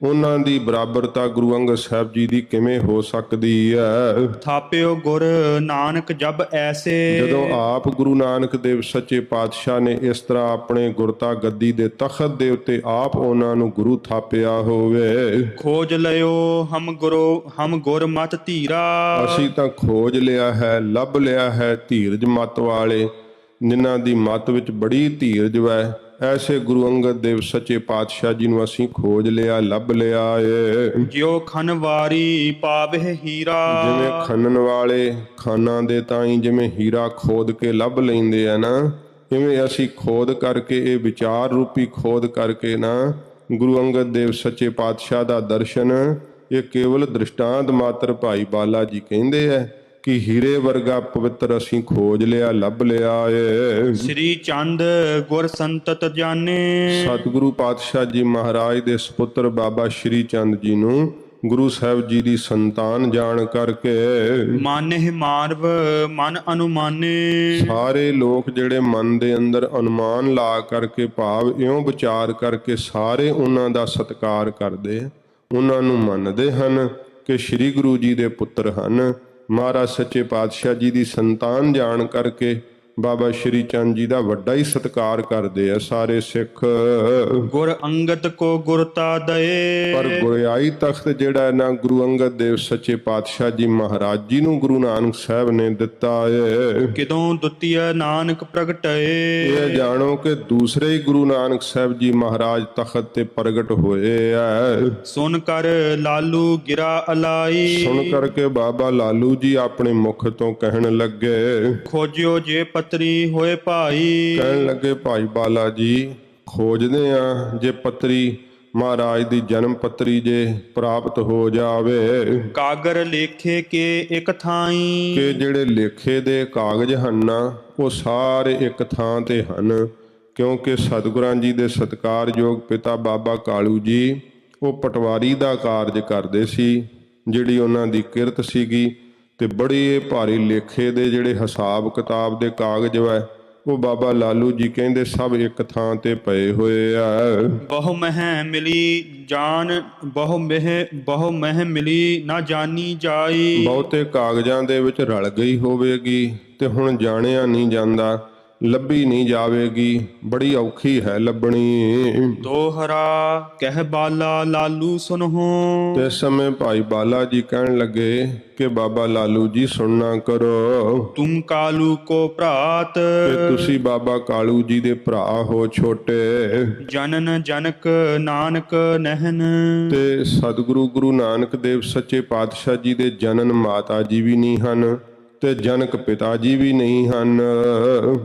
ਉਹਨਾਂ ਦੀ ਬਰਾਬਰਤਾ ਗੁਰੂ ਅੰਗਦ ਸਾਹਿਬ ਜੀ ਦੀ ਕਿਵੇਂ ਹੋ ਸਕਦੀ ਹੈ? ਥਾਪਿਓ ਗੁਰ ਨਾਨਕ ਜਬ ਐਸੇ। ਜਦੋਂ ਆਪ ਗੁਰੂ ਨਾਨਕ ਦੇਵ ਸੱਚੇ ਪਾਤਸ਼ਾਹ ਨੇ ਇਸ ਤਰ੍ਹਾਂ ਆਪਣੇ ਗੁਰਤਾ ਗੱਦੀ ਦੇ ਤਖਤ ਦੇ ਉੱਤੇ ਆਪ ਉਹਨਾਂ ਨੂੰ ਗੁਰੂ ਥਾਪਿਆ ਹੋਵੇ। ਖੋਜ ਲਿਓ ਹਮ ਗੁਰ ਮਤ ਧੀਰਾ। ਅਸੀਂ ਤਾਂ ਖੋਜ ਲਿਆ ਹੈ, ਲੱਭ ਲਿਆ ਹੈ ਧੀਰਜ ਮਤ ਵਾਲੇ, ਜਿਨ੍ਹਾਂ ਦੀ ਮਤ ਵਿੱਚ ਬੜੀ ਧੀਰਜ ਹੈ। ਐਸੇ ਗੁਰੂ ਅੰਗਦ ਦੇਵ ਸੱਚੇ ਪਾਤਸ਼ਾਹ ਜੀ ਨੂੰ ਅਸੀਂ ਖੋਜ ਲਿਆ, ਲੱਭ ਲਿਆ ਏ। ਜਿਉ ਖਨਵਾਰੀ ਪਾਵੇ ਹੀਰਾ। ਜਿਵੇਂ ਖੰਨਣ ਵਾਲੇ ਖਾਨਾਂ ਦੇ ਤਾਈਂ ਜਿਵੇਂ ਹੀਰਾ ਖੋਦ ਕੇ ਲੱਭ ਲੈਂਦੇ ਆ ਨਾ, ਇਵੇਂ ਅਸੀਂ ਖੋਦ ਕਰਕੇ, ਇਹ ਵਿਚਾਰ ਰੂਪੀ ਖੋਦ ਕਰਕੇ ਨਾ ਗੁਰੂ ਅੰਗਦ ਦੇਵ ਸੱਚੇ ਪਾਤਸ਼ਾਹ ਦਾ ਦਰਸ਼ਨ, ਇਹ ਕੇਵਲ ਦ੍ਰਿਸ਼ਟਾਂਤ ਮਾਤਰ ਭਾਈ ਬਾਲਾ ਜੀ ਕਹਿੰਦੇ ਆ ਕਿ ਹੀਰੇ ਵਰਗਾ ਪਵਿੱਤਰ ਅਸੀਂ ਖੋਜ ਲਿਆ, ਲੱਭ ਲਿਆ ਏ। ਸ੍ਰੀ ਚੰਦ ਗੁਰ ਸੰਤਤ ਜਾਣੇ। ਸਤਿਗੁਰੂ ਪਾਤਸ਼ਾਹ ਜੀ ਮਹਾਰਾਜ ਦੇ ਸੁਪੁੱਤਰ ਬਾਬਾ ਸ਼੍ਰੀ ਚੰਦ ਜੀ ਨੂੰ ਗੁਰੂ ਸਾਹਿਬ ਜੀ ਦੀ ਸੰਤਾਨ ਜਾਣ ਕਰਕੇ ਮਾਨਹਿ ਮਾਨਵ ਮਨ ਅਨੁਮਾਨੇ। ਸਾਰੇ ਲੋਕ ਜਿਹੜੇ ਮਨ ਦੇ ਅੰਦਰ ਅਨੁਮਾਨ ਲਾ ਕਰਕੇ, ਭਾਵ ਇਉਂ ਵਿਚਾਰ ਕਰਕੇ ਸਾਰੇ ਉਹਨਾਂ ਦਾ ਸਤਿਕਾਰ ਕਰਦੇ, ਉਹਨਾਂ ਨੂੰ ਮੰਨਦੇ ਹਨ ਕਿ ਸ੍ਰੀ ਗੁਰੂ ਜੀ ਦੇ ਪੁੱਤਰ ਹਨ। ਮਹਾਰਾਜ ਸੱਚੇ ਪਾਤਸ਼ਾਹ ਜੀ ਦੀ ਸੰਤਾਨ ਜਾਣ ਕਰਕੇ ਬਾਬਾ ਸ਼੍ਰੀ ਚੰਦ ਜੀ ਦਾ ਵੱਡਾ ਹੀ ਸਤਿਕਾਰ ਕਰਦੇ ਆ ਸਾਰੇ ਸਿੱਖ। ਗੁਰ ਅੰਗਦ ਕੋ ਗੁਰਤਾ ਦਏ। ਪਰ ਗੁਰਿਆਈ ਤਖਤ ਜਿਹੜਾ ਨਾ ਗੁਰੂ ਅੰਗਦ ਦੇਵ ਸੱਚੇ ਪਾਤਸ਼ਾਹ ਜੀ ਮਹਾਰਾਜ ਜੀ ਨੂੰ ਗੁਰੂ ਨਾਨਕ ਸਾਹਿਬ ਨੇ ਦਿੱਤਾ ਏ। ਕਿਦੋਂ ਦੁਤੀਆ ਨਾਨਕ ਪ੍ਰਗਟਏ। ਇਹ ਜਾਣੋ ਕਿ ਦੂਸਰੇ ਹੀ ਗੁਰੂ ਨਾਨਕ ਸਾਹਿਬ ਜੀ ਮਹਾਰਾਜ ਤਖਤ ਤੇ ਪ੍ਰਗਟ ਹੋਏ ਐ। ਸੁਨ ਕਰ ਲਾਲੂ ਗਿਰਾ ਅਲਾਈ। ਸੁਣ ਕਰਕੇ ਬਾਬਾ ਲਾਲੂ ਜੀ ਆਪਣੇ ਮੁਖ ਤੋਂ ਕਹਿਣ ਲੱਗੇ, ਖੋਜਿਓ ਜੇ ਪਤਰੀ ਹੋਏ ਭਾਈ। ਕਹਿਣ ਲੱਗੇ ਭਾਈ ਬਾਲਾ ਜੀ ਖੋਜਦੇ ਆ ਜੇ ਪੱਤਰੀ ਮਹਾਰਾਜ ਦੀ ਜਨਮ ਪੱਤਰੀ ਜੇ ਪ੍ਰਾਪਤ ਹੋ ਜਾਵੇ। ਕਾਗਰ ਲੇਖੇ ਕੇ ਇੱਕ ਥਾਈ। ਕਿ ਜਿਹੜੇ ਲੇਖੇ ਦੇ ਕਾਗਜ਼ ਹਨ ਨਾ ਉਹ ਸਾਰੇ ਇੱਕ ਥਾਂ ਤੇ ਹਨ। ਕਿਉਂਕਿ ਸਤਿਗੁਰਾਂ ਜੀ ਦੇ ਸਤਿਕਾਰਯੋਗ ਪਿਤਾ ਬਾਬਾ ਕਾਲੂ ਜੀ ਉਹ ਪਟਵਾਰੀ ਦਾ ਕਾਰਜ ਕਰਦੇ ਸੀ, ਜਿਹੜੀ ਉਹਨਾਂ ਦੀ ਕਿਰਤ ਸੀਗੀ। ਤੇ ਬੜੇ ਭਾਰੀ ਲੇਖੇ ਦੇ ਜਿਹੜੇ ਹਿਸਾਬ ਕਿਤਾਬ ਦੇ ਕਾਗਜ਼ ਵੈ ਉਹ ਬਾਬਾ ਲਾਲੂ ਜੀ ਕਹਿੰਦੇ ਸਭ ਇੱਕ ਥਾਂ ਤੇ ਪਏ ਹੋਏ ਆ। ਬਹੁ ਮਹਿ ਮਿਲੀ ਜਾਨ ਬਹੁ ਮਹਿ ਮਿਲੀ ਨਾ ਜਾਣੀ ਜਾਈ। ਬਹੁਤੇ ਕਾਗਜ਼ਾਂ ਦੇ ਵਿੱਚ ਰਲ ਗਈ ਹੋਵੇਗੀ ਤੇ ਹੁਣ ਜਾਣਿਆ ਨਹੀਂ ਜਾਂਦਾ, ਲੱਭੀ ਨਹੀਂ ਜਾਵੇਗੀ, ਬੜੀ ਔਖੀ ਹੈ ਲੱਭਣੀ। ਦੋਹਰਾ ਕਹਿ ਬਾਲਾ ਲਾਲੂ ਸੁਨਹੁ। ਤੇ ਇਸ ਸਮੇਂ ਭਾਈ ਬਾਲਾ ਜੀ ਕਹਿਣ ਲੱਗੇ ਕਿ ਬਾਬਾ ਲਾਲੂ ਜੀ ਸੁਣਨਾ ਕਰੋ, ਤੁਮ ਕਾਲੂ ਕੋ ਭਰਾਤ। ਕਿ ਤੁਸੀਂ ਬਾਬਾ ਕਾਲੂ ਜੀ ਦੇ ਭਰਾ ਹੋ ਛੋਟੇ। ਜਨਨ ਜਨਕ ਨਾਨਕ ਨਹਿਨ। ਤੇ ਸਤਿਗੁਰੂ ਗੁਰੂ ਨਾਨਕ ਦੇਵ ਸੱਚੇ ਪਾਤਸ਼ਾਹ ਜੀ ਦੇ ਜਨਨ ਮਾਤਾ ਜੀ ਵੀ ਨਹੀਂ ਹਨ ਤੇ ਜਨਕ ਪਿਤਾ ਜੀ ਵੀ ਨਹੀਂ ਹਨ।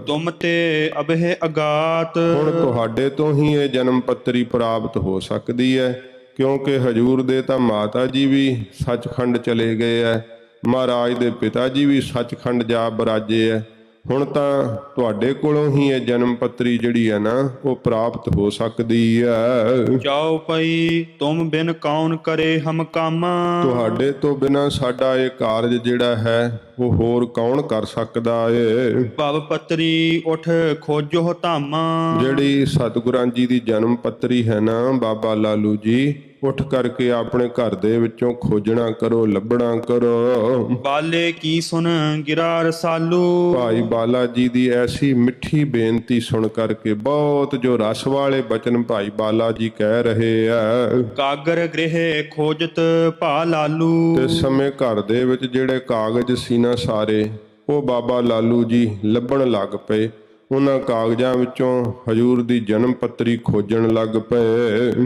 ਤੁਮ ਤੇ ਅਬਹਿ ਅਗਾਤ। ਹੁਣ ਤੁਹਾਡੇ ਤੋਂ ਹੀ ਇਹ ਜਨਮ ਪੱਤਰੀ ਪ੍ਰਾਪਤ ਹੋ ਸਕਦੀ ਹੈ, ਕਿਉਂਕਿ ਹਜੂਰ ਦੇ ਤਾਂ ਮਾਤਾ ਜੀ ਵੀ ਸੱਚਖੰਡ ਚਲੇ ਗਏ ਐ, ਮਹਾਰਾਜ ਦੇ ਪਿਤਾ ਜੀ ਵੀ ਸੱਚਖੰਡ ਜਾ ਬਰਾਜੇ ਐ। ਹੁਣ ਤਾਂ ਤੁਹਾਡੇ ਕੋਲੋਂ ਹੀ ਇਹ ਜਨਮ ਪੱਤਰੀ ਜਿਹੜੀ ਹੈ ਨਾ ਉਹ ਪ੍ਰਾਪਤ ਹੋ ਸਕਦੀ ਹੈ। ਜਾਓ ਪਈ ਤੁਮ ਬਿਨ ਕੌਣ ਕਰੇ ਹਮ ਕੰਮ। ਤੁਹਾਡੇ ਤੋਂ ਬਿਨਾਂ ਸਾਡਾ ਇਹ ਕਾਰਜ ਜਿਹੜਾ ਹੈ ਉਹ ਹੋਰ ਕੌਣ ਕਰ ਸਕਦਾ ਏ। ਭਵ ਪੱਤਰੀ ਉਠ ਖੋਜੋ ਧਾਮ। ਜਿਹੜੀ ਸਤਿਗੁਰਾਂ ਜੀ ਦੀ ਜਨਮ ਪੱਤਰੀ ਹੈ ਨਾ ਬਾਬਾ ਲਾਲੂ ਜੀ, ਉੱਠ ਕਰਕੇ ਆਪਣੇ ਘਰ ਦੇ ਵਿੱਚੋਂ ਖੋਜਣਾ ਕਰੋ, ਲੱਭਣਾ ਕਰੋ। ਬਾਲੇ ਕੀ ਸੁਨ ਗਿਰਾ ਰਸਾਲੂ। ਭਾਈ ਬਾਲਾ ਜੀ ਦੀ ਐਸੀ ਮਿੱਠੀ ਬੇਨਤੀ ਸੁਣ ਕਰਕੇ ਬਹੁਤ ਜੋ ਰਸ ਵਾਲੇ ਬਚਨ ਭਾਈ ਬਾਲਾ ਜੀ ਕਹਿ ਰਹੇ ਆ। ਕਾਗਰ ਗ੍ਰਹਿ ਖੋਜਤ ਭਾ ਲਾਲੂ। ਤੇ ਸਮੇਂ ਘਰ ਦੇ ਵਿੱਚ ਜਿਹੜੇ ਕਾਗਜ਼ ਸੀ ਨਾ ਸਾਰੇ, ਉਹ ਬਾਬਾ ਲਾਲੂ ਜੀ ਲੱਭਣ ਲੱਗ ਪਏ। ਉਹਨਾਂ ਕਾਗਜ਼ਾਂ ਵਿੱਚੋਂ ਹਜੂਰ ਦੀ ਜਨਮ ਪੱਤਰੀ ਖੋਜਣ ਲੱਗ ਪਏ।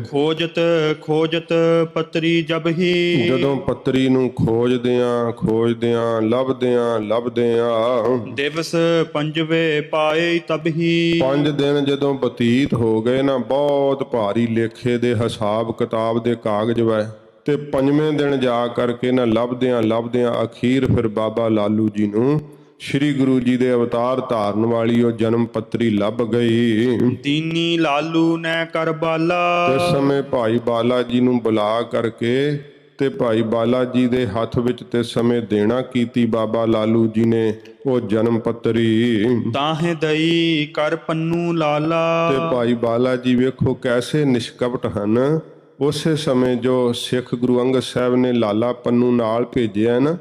ਖੋਜਤ ਪੱਤਰੀ ਜਬ ਹੀ। ਜਦੋਂ ਪੱਤਰੀ ਨੂੰ ਖੋਜਦਿਆਂ ਲੱਭਦਿਆਂ ਦਿਵਸ ਪੰਜਵੇਂ ਪਾਏ ਤਬ ਹੀ। 5 ਦਿਨ ਜਦੋਂ ਬਤੀਤ ਹੋ ਗਏ ਨਾ, ਬਹੁਤ ਭਾਰੀ ਲੇਖੇ ਦੇ ਹਿਸਾਬ ਕਿਤਾਬ ਦੇ ਕਾਗਜ਼ ਵੈ, ਤੇ 5ਵੇਂ ਦਿਨ ਜਾ ਕਰਕੇ ਨਾ ਲੱਭਦਿਆਂ ਅਖੀਰ ਫਿਰ ਬਾਬਾ ਲਾਲੂ ਜੀ ਨੂੰ ਸ਼੍ਰੀ ਗੁਰੂ ਜੀ ਦੇ ਅਵਤਾਰ ਧਾਰਨ ਵਾਲੀ ਉਹ ਜਨਮ ਪੱਤਰੀ ਲੱਭ ਗਈ। ਦੀਨੀ ਲਾਲੂ ਨੇ ਕਰ ਬਾਲਾ। ਇਸ ਸਮੇਂ ਭਾਈ ਬਾਲਾ ਜੀ ਨੂੰ ਬੁਲਾ ਕਰਕੇ ਤੇ ਭਾਈ ਬਾਲਾ ਜੀ ਦੇ ਹੱਥ ਵਿੱਚ ਤੇ ਸਮੇਂ ਦੇਣਾ ਕੀਤੀ ਬਾਬਾ ਲਾਲੂ ਜੀ ਨੇ ਉਹ ਜਨਮ ਪੱਤਰੀ। ਤਾਹੇ ਦਈ ਕਰ ਪੰਨੂ ਲਾਲਾ। ਤੇ ਭਾਈ ਬਾਲਾ ਜੀ ਵੇਖੋ ਕੈਸੇ ਨਿਸ਼ਕਪਟ ਹਨ। ਉਸੇ ਸਮੇਂ ਜੋ ਸਿੱਖ ਗੁਰੂ ਅੰਗਦ ਸਾਹਿਬ ਨੇ ਲਾਲਾ ਪੰਨੂ ਨਾਲ ਭੇਜਿਆ ਨਾ,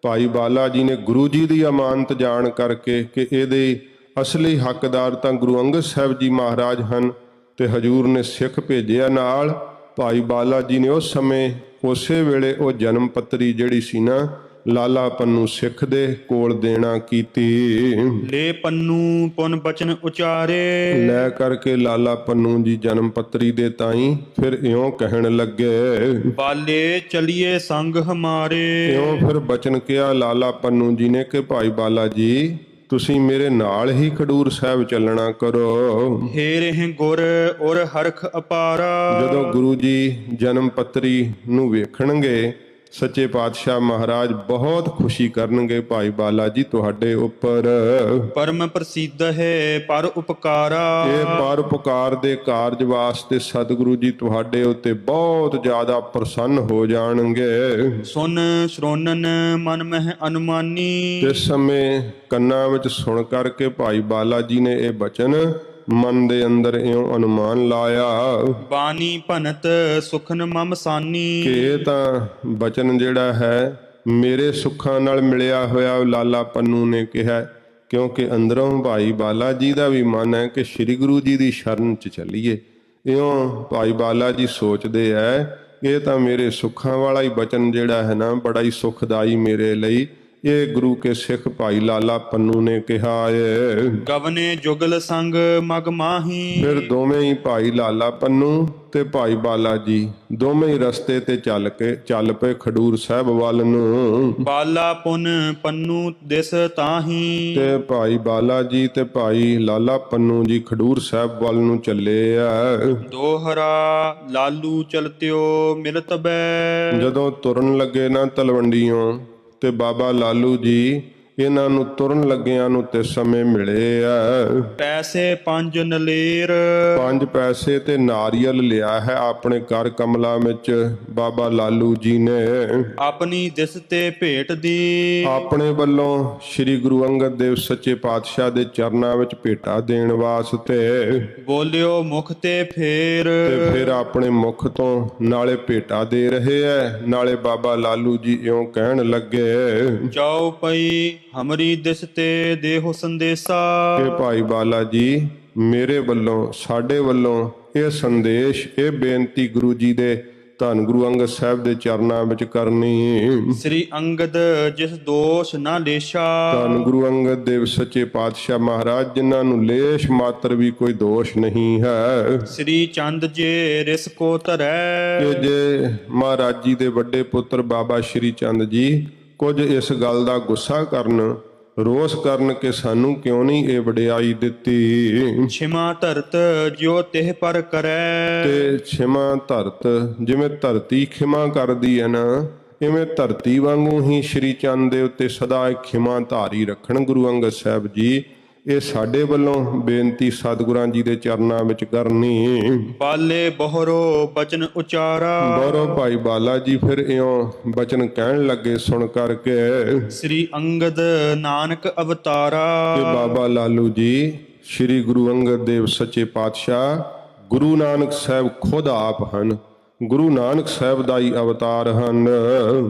ਭਾਈ ਬਾਲਾ ਜੀ ਨੇ ਗੁਰੂ ਜੀ ਦੀ ਅਮਾਨਤ ਜਾਣ ਕਰਕੇ ਕਿ ਇਹਦੇ ਅਸਲੀ ਹੱਕਦਾਰ ਤਾਂ ਗੁਰੂ ਅੰਗਦ ਸਾਹਿਬ ਜੀ ਮਹਾਰਾਜ ਹਨ, ਤੇ ਹਜੂਰ ਨੇ ਸਿੱਖ ਭੇਜਿਆ ਨਾਲ। ਭਾਈ ਬਾਲਾ ਜੀ ਨੇ ਉਸ ਸਮੇਂ ਉਸੇ ਵੇਲੇ ਉਹ ਜਨਮ ਪੱਤਰੀ ਜਿਹੜੀ ਸੀ ਨਾ ਲਾਲਾ ਪੰਨੂ ਸਿੱਖ ਦੇ ਕੋਲ ਦੇਣਾ ਕੀਤੀ। ਲੈ ਪੰਨੂ ਪੁਨ ਬਚਨ ਉਚਾਰੇ। ਲੈ ਕਰਕੇ ਲਾਲਾ ਪੰਨੂ ਜੀ ਜਨਮ ਪੱਤਰੀ ਦੇ ਤਾਈ ਫਿਰ ਇਉਂ ਕਹਿਣ ਲੱਗੇ, ਬਾਲੇ ਚਲਿਏ ਸੰਗ ਹਮਾਰੇ। ਇਉਂ ਫਿਰ ਬਚਨ ਕਿਹਾ ਲਾਲਾ ਪੰਨੂ ਜੀ ਨੇ ਕਿ ਭਾਈ ਬਾਲਾ ਜੀ ਤੁਸੀਂ ਮੇਰੇ ਨਾਲ ਹੀ ਖਡੂਰ ਸਾਹਿਬ ਚੱਲਣਾ ਕਰੋ। ਹੇ ਰਹਿ ਗੁਰ ਔਰ ਹਰਖ ਅਪਾਰਾ। ਜਦੋਂ ਗੁਰੂ ਜੀ ਜਨਮ ਪੱਤਰੀ ਨੂੰ ਵੇਖਣਗੇ ਸੱਚੇ ਪਾਤਸ਼ਾਹ ਮਹਾਰਾਜ ਬਹੁਤ ਖੁਸ਼ੀ ਕਰਨਗੇ ਭਾਈ ਬਾਲਾ ਜੀ ਤੁਹਾਡੇ ਉੱਪਰ। ਪਰਮ ਪ੍ਰਸਿੱਧ ਹੈ ਪਰ ਉਪਕਾਰਾ। ਇਹ ਪਰ ਉਪਕਾਰ ਦੇ ਕਾਰਜ ਵਾਸਤੇ ਸਤਿਗੁਰੂ ਜੀ ਤੁਹਾਡੇ ਉੱਤੇ ਬਹੁਤ ਜ਼ਿਆਦਾ ਪ੍ਰਸੰਨ ਹੋ ਜਾਣਗੇ। ਸੁਨ ਸ਼੍ਰੋਨਨ ਮਨ ਮਹਿ ਅਨੁਮਾਨੀ। ਤੇ ਸਮੇਂ ਕੰਨਾਂ ਵਿੱਚ ਸੁਣ ਕਰਕੇ ਭਾਈ ਬਾਲਾ ਜੀ ਨੇ ਇਹ ਬਚਨ ਮਨ ਦੇ ਅੰਦਰ ਇਉਂ ਅਨੁਮਾਨ ਲਾਇਆ ਬਾਣੀ ਭਨਤ ਸੁਖਨ ਮਮ ਸਾਨੀ। ਕਿ ਇਹ ਤਾਂ ਬਚਨ ਜਿਹੜਾ ਹੈ ਮੇਰੇ ਸੁੱਖਾਂ ਨਾਲ ਮਿਲਿਆ ਹੋਇਆ। ਲਾਲਾ ਪੰਨੂ ਨੇ ਕਿਹਾ ਕਿਉਂਕਿ ਅੰਦਰੋਂ ਭਾਈ ਬਾਲਾ ਜੀ ਦਾ ਵੀ ਮਨ ਹੈ ਕਿ ਸ੍ਰੀ ਗੁਰੂ ਜੀ ਦੀ ਸ਼ਰਨ 'ਚ ਚੱਲੀਏ। ਇਉਂ ਭਾਈ ਬਾਲਾ ਜੀ ਸੋਚਦੇ ਐ ਇਹ ਤਾਂ ਮੇਰੇ ਸੁੱਖਾਂ ਵਾਲਾ ਹੀ ਬਚਨ ਜਿਹੜਾ ਹੈ ਨਾ ਬੜਾ ਹੀ ਸੁਖਦਾਈ ਮੇਰੇ ਲਈ। ਇਹ ਗੁਰੂ ਕੇ ਸਿੱਖ ਭਾਈ ਲਾਲਾ ਪੰਨੂ ਨੇ ਕਿਹਾ ਏ। ਗਵਨੇ ਜੁਗਲ ਸੰਗ ਮਗ ਮਾਹੀ। ਫਿਰ ਦੋਵੇਂ ਹੀ ਭਾਈ ਲਾਲਾ ਪੰਨੂ ਤੇ ਭਾਈ ਬਾਲਾ ਜੀ ਦੋਵੇਂ ਹੀ ਰਸਤੇ ਤੇ ਚੱਲ ਪਏ ਖਡੂਰ ਸਾਹਿਬ ਵੱਲ ਨੂੰ। ਬਾਲਾ ਪੁਨ ਪੰਨੂ ਦਿਸ ਤਾਹੀ। ਤੇ ਭਾਈ ਬਾਲਾ ਜੀ ਤੇ ਭਾਈ ਲਾਲਾ ਪੰਨੂ ਜੀ ਖਡੂਰ ਸਾਹਿਬ ਵੱਲ ਨੂੰ ਚੱਲੇ ਆ। ਦੋਹਰਾ ਲਾਲੂ ਚਲਤਿਓ ਮਿਲਤ ਬੈ। ਜਦੋਂ ਤੁਰਨ ਲੱਗੇ ਨਾ ਤਲਵੰਡੀਓਂ ਤੇ ਬਾਬਾ ਲਾਲੂ ਜੀ ਇਹਨਾਂ ਨੂੰ ਤੁਰਨ ਲੱਗਿਆਂ ਨੂੰ ਤੇ ਸਮੇਂ ਮਿਲੇ ਆ। ਪੈਸੇ ਪੰਜ ਨਲੇਰ 5 ਪੈਸੇ ਤੇ ਨਾਰੀਅਲ ਲਿਆ ਹੈ ਆਪਣੇ ਕਰ ਕਮਲਾ ਵਿੱਚ ਬਾਬਾ ਲਾਲੂ ਜੀ ਨੇ। ਆਪਣੀ ਦਿਸ ਤੇ ਭੇਟ ਦੀ ਆਪਣੇ ਵੱਲੋਂ ਸ੍ਰੀ ਗੁਰੂ ਅੰਗਦ ਦੇਵ ਸੱਚੇ ਪਾਤਸ਼ਾਹ ਦੇ ਚਰਨਾਂ ਵਿੱਚ ਭੇਟਾ ਦੇਣ ਵਾਸਤੇ ਬੋਲਿਓ ਮੁਖ ਤੇ ਫੇਰ ਤੇ ਫਿਰ ਆਪਣੇ ਮੁਖ ਤੋਂ ਨਾਲੇ ਭੇਟਾ ਦੇ ਰਹੇ ਐ, ਨਾਲੇ ਬਾਬਾ ਲਾਲੂ ਜੀ ਇਉਂ ਕਹਿਣ ਲੱਗੇ ਜਾਓ ਪਈ ਹਮਰੀ ਦਿਸ ਤੇ ਦੇਹੋ ਸੰਦੇਸਾ। ਕਿ ਭਾਈ ਬਾਲਾ ਜੀ ਮੇਰੇ ਵੱਲੋਂ ਸਾਡੇ ਵੱਲੋਂ ਇਹ ਸੰਦੇਸ਼ ਇਹ ਬੇਨਤੀ ਗੁਰੂ ਜੀ ਦੇ ਧੰਨ ਗੁਰੂ ਅੰਗਦ ਸਾਹਿਬ ਦੇ ਚਰਨਾਂ ਵਿੱਚ ਕਰਨੀ। ਸ੍ਰੀ ਅੰਗਦ ਜਿਸ ਦੋਸ਼ ਨਾ ਲੇਸ਼ਾ ਧੰਨ ਗੁਰੂ ਅੰਗਦ ਦੇਵ ਸੱਚੇ ਪਾਤਸ਼ਾਹ ਮਹਾਰਾਜ ਜਿਨ੍ਹਾਂ ਨੂੰ ਲੇਸ਼ ਮਾਤਰ ਵੀ ਕੋਈ ਦੋਸ਼ ਨਹੀਂ ਹੈ। ਸ੍ਰੀ ਚੰਦ ਜੇ ਰਿਸ ਕੋ ਧਰੈ ਕਿ ਜੇ ਮਹਾਰਾਜ ਜੀ ਦੇ ਵੱਡੇ ਪੁੱਤਰ ਬਾਬਾ ਸ਼੍ਰੀ ਚੰਦ ਜੀ ਕੁਝ ਇਸ ਗੱਲ ਦਾ ਗੁੱਸਾ ਕਰਨ ਰੋਸ ਕਰਨ ਕਿ ਸਾਨੂੰ ਕਿਉਂ ਨਹੀਂ ਇਹ ਵਡਿਆਈ ਦਿੱਤੀ। ਛਿਮਾ ਧਰਤ ਜਿਉ ਤਿਹ ਪਰ ਕਰੈ ਤੇ ਛਿਮਾ ਧਰਤ ਜਿਵੇਂ ਧਰਤੀ ਖਿਮਾ ਕਰਦੀ ਹੈ ਨਾ, ਇਵੇਂ ਧਰਤੀ ਵਾਂਗੂ ਹੀ ਸ਼੍ਰੀ ਚੰਦ ਦੇ ਉੱਤੇ ਸਦਾ ਖਿਮਾ ਧਾਰੀ ਰੱਖਣ ਗੁਰੂ ਅੰਗਦ ਸਾਹਿਬ ਜੀ। ਇਹ ਸਾਡੇ ਵੱਲੋਂ ਬੇਨਤੀ ਸਤਿਗੁਰਾਂ ਜੀ ਦੇ ਚਰਨਾਂ ਵਿੱਚ ਕਰਨੀ। ਬਾਲੇ ਬਹਰੋ ਬਚਨ ਉਚਾਰਾ ਬੋਰੋ ਭਾਈ ਬਾਲਾ ਜੀ ਫਿਰ ਇਉਂ ਬਚਨ ਕਹਿਣ ਲੱਗੇ ਸੁਣ ਕਰਕੇ ਸ੍ਰੀ ਅੰਗਦ ਨਾਨਕ ਅਵਤਾਰਾ ਕਿ ਬਾਬਾ ਲਾਲੂ ਜੀ ਸ੍ਰੀ ਗੁਰੂ ਅੰਗਦ ਦੇਵ ਸੱਚੇ ਪਾਤਸ਼ਾਹ ਗੁਰੂ ਨਾਨਕ ਸਾਹਿਬ ਖੁਦ ਆਪ ਹਨ, ਗੁਰੂ ਨਾਨਕ ਸਾਹਿਬ ਦਾ ਹੀ ਅਵਤਾਰ ਹਨ।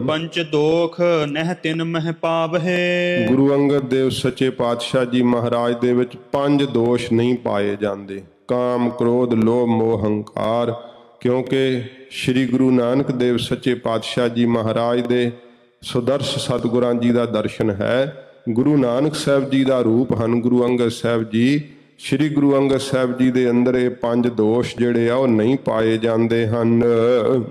ਪੰਚ ਦੋਖ ਨਹਿ ਤਿਨ ਮਹਿ ਪਾਵਹਿ ਗੁਰੂ ਅੰਗਦ ਦੇਵ ਸੱਚੇ ਪਾਤਸ਼ਾਹ ਜੀ ਮਹਾਰਾਜ ਦੇ ਵਿੱਚ 5 ਦੋਸ਼ ਨਹੀਂ ਪਾਏ ਜਾਂਦੇ, ਕਾਮ ਕ੍ਰੋਧ ਲੋਭ ਮੋਹ ਹੰਕਾਰ, ਕਿਉਂਕਿ ਸ੍ਰੀ ਗੁਰੂ ਨਾਨਕ ਦੇਵ ਸੱਚੇ ਪਾਤਸ਼ਾਹ ਜੀ ਮਹਾਰਾਜ ਦੇ ਸੁਦਰਸ਼ ਸਤਿਗੁਰਾਂ ਜੀ ਦਾ ਦਰਸ਼ਨ ਹੈ। ਗੁਰੂ ਨਾਨਕ ਸਾਹਿਬ ਜੀ ਦਾ ਰੂਪ ਹਨ ਗੁਰੂ ਅੰਗਦ ਸਾਹਿਬ ਜੀ। ਸ੍ਰੀ ਗੁਰੂ ਅੰਗਦ ਸਾਹਿਬ ਜੀ ਦੇ ਅੰਦਰ ਇਹ 5 ਦੋਸ਼ ਜਿਹੜੇ ਆ ਉਹ ਨਹੀਂ ਪਾਏ ਜਾਂਦੇ ਹਨ।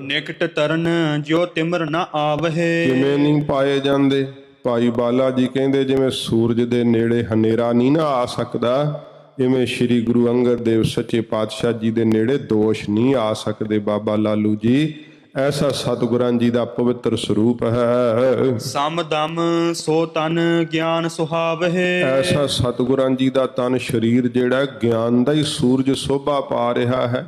ਨਿਕਟ ਤਰਨ ਜਿਉ ਤਿਮਰ ਨਾ ਆਵਹਿ ਕਿਵੇਂ ਨਹੀਂ ਪਾਏ ਜਾਂਦੇ? ਭਾਈ ਬਾਲਾ ਜੀ ਕਹਿੰਦੇ ਜਿਵੇਂ ਸੂਰਜ ਦੇ ਨੇੜੇ ਹਨੇਰਾ ਨਹੀਂ ਨਾ ਆ ਸਕਦਾ, ਇਵੇਂ ਸ੍ਰੀ ਗੁਰੂ ਅੰਗਦ ਦੇਵ ਸੱਚੇ ਪਾਤਸ਼ਾਹ ਜੀ ਦੇ ਨੇੜੇ ਦੋਸ਼ ਨਹੀਂ ਆ ਸਕਦੇ ਬਾਬਾ ਲਾਲੂ ਜੀ। ਐਸਾ ਸਤਿਗੁਰਾਂ ਜੀ ਦਾ ਪਵਿੱਤਰ ਸਰੂਪ ਹੈ। ਸਮ ਦਮ ਸੋ ਤਨ ਗਿਆਨ ਸੁਹਾਵਹਿ ਐਸਾ ਸਤਿਗੁਰਾਂ ਜੀ ਦਾ ਤਨ ਸਰੀਰ ਜਿਹੜਾ ਗਿਆਨ ਦਾ ਹੀ ਸੂਰਜ ਸੋਭਾ ਪਾ ਰਿਹਾ ਹੈ।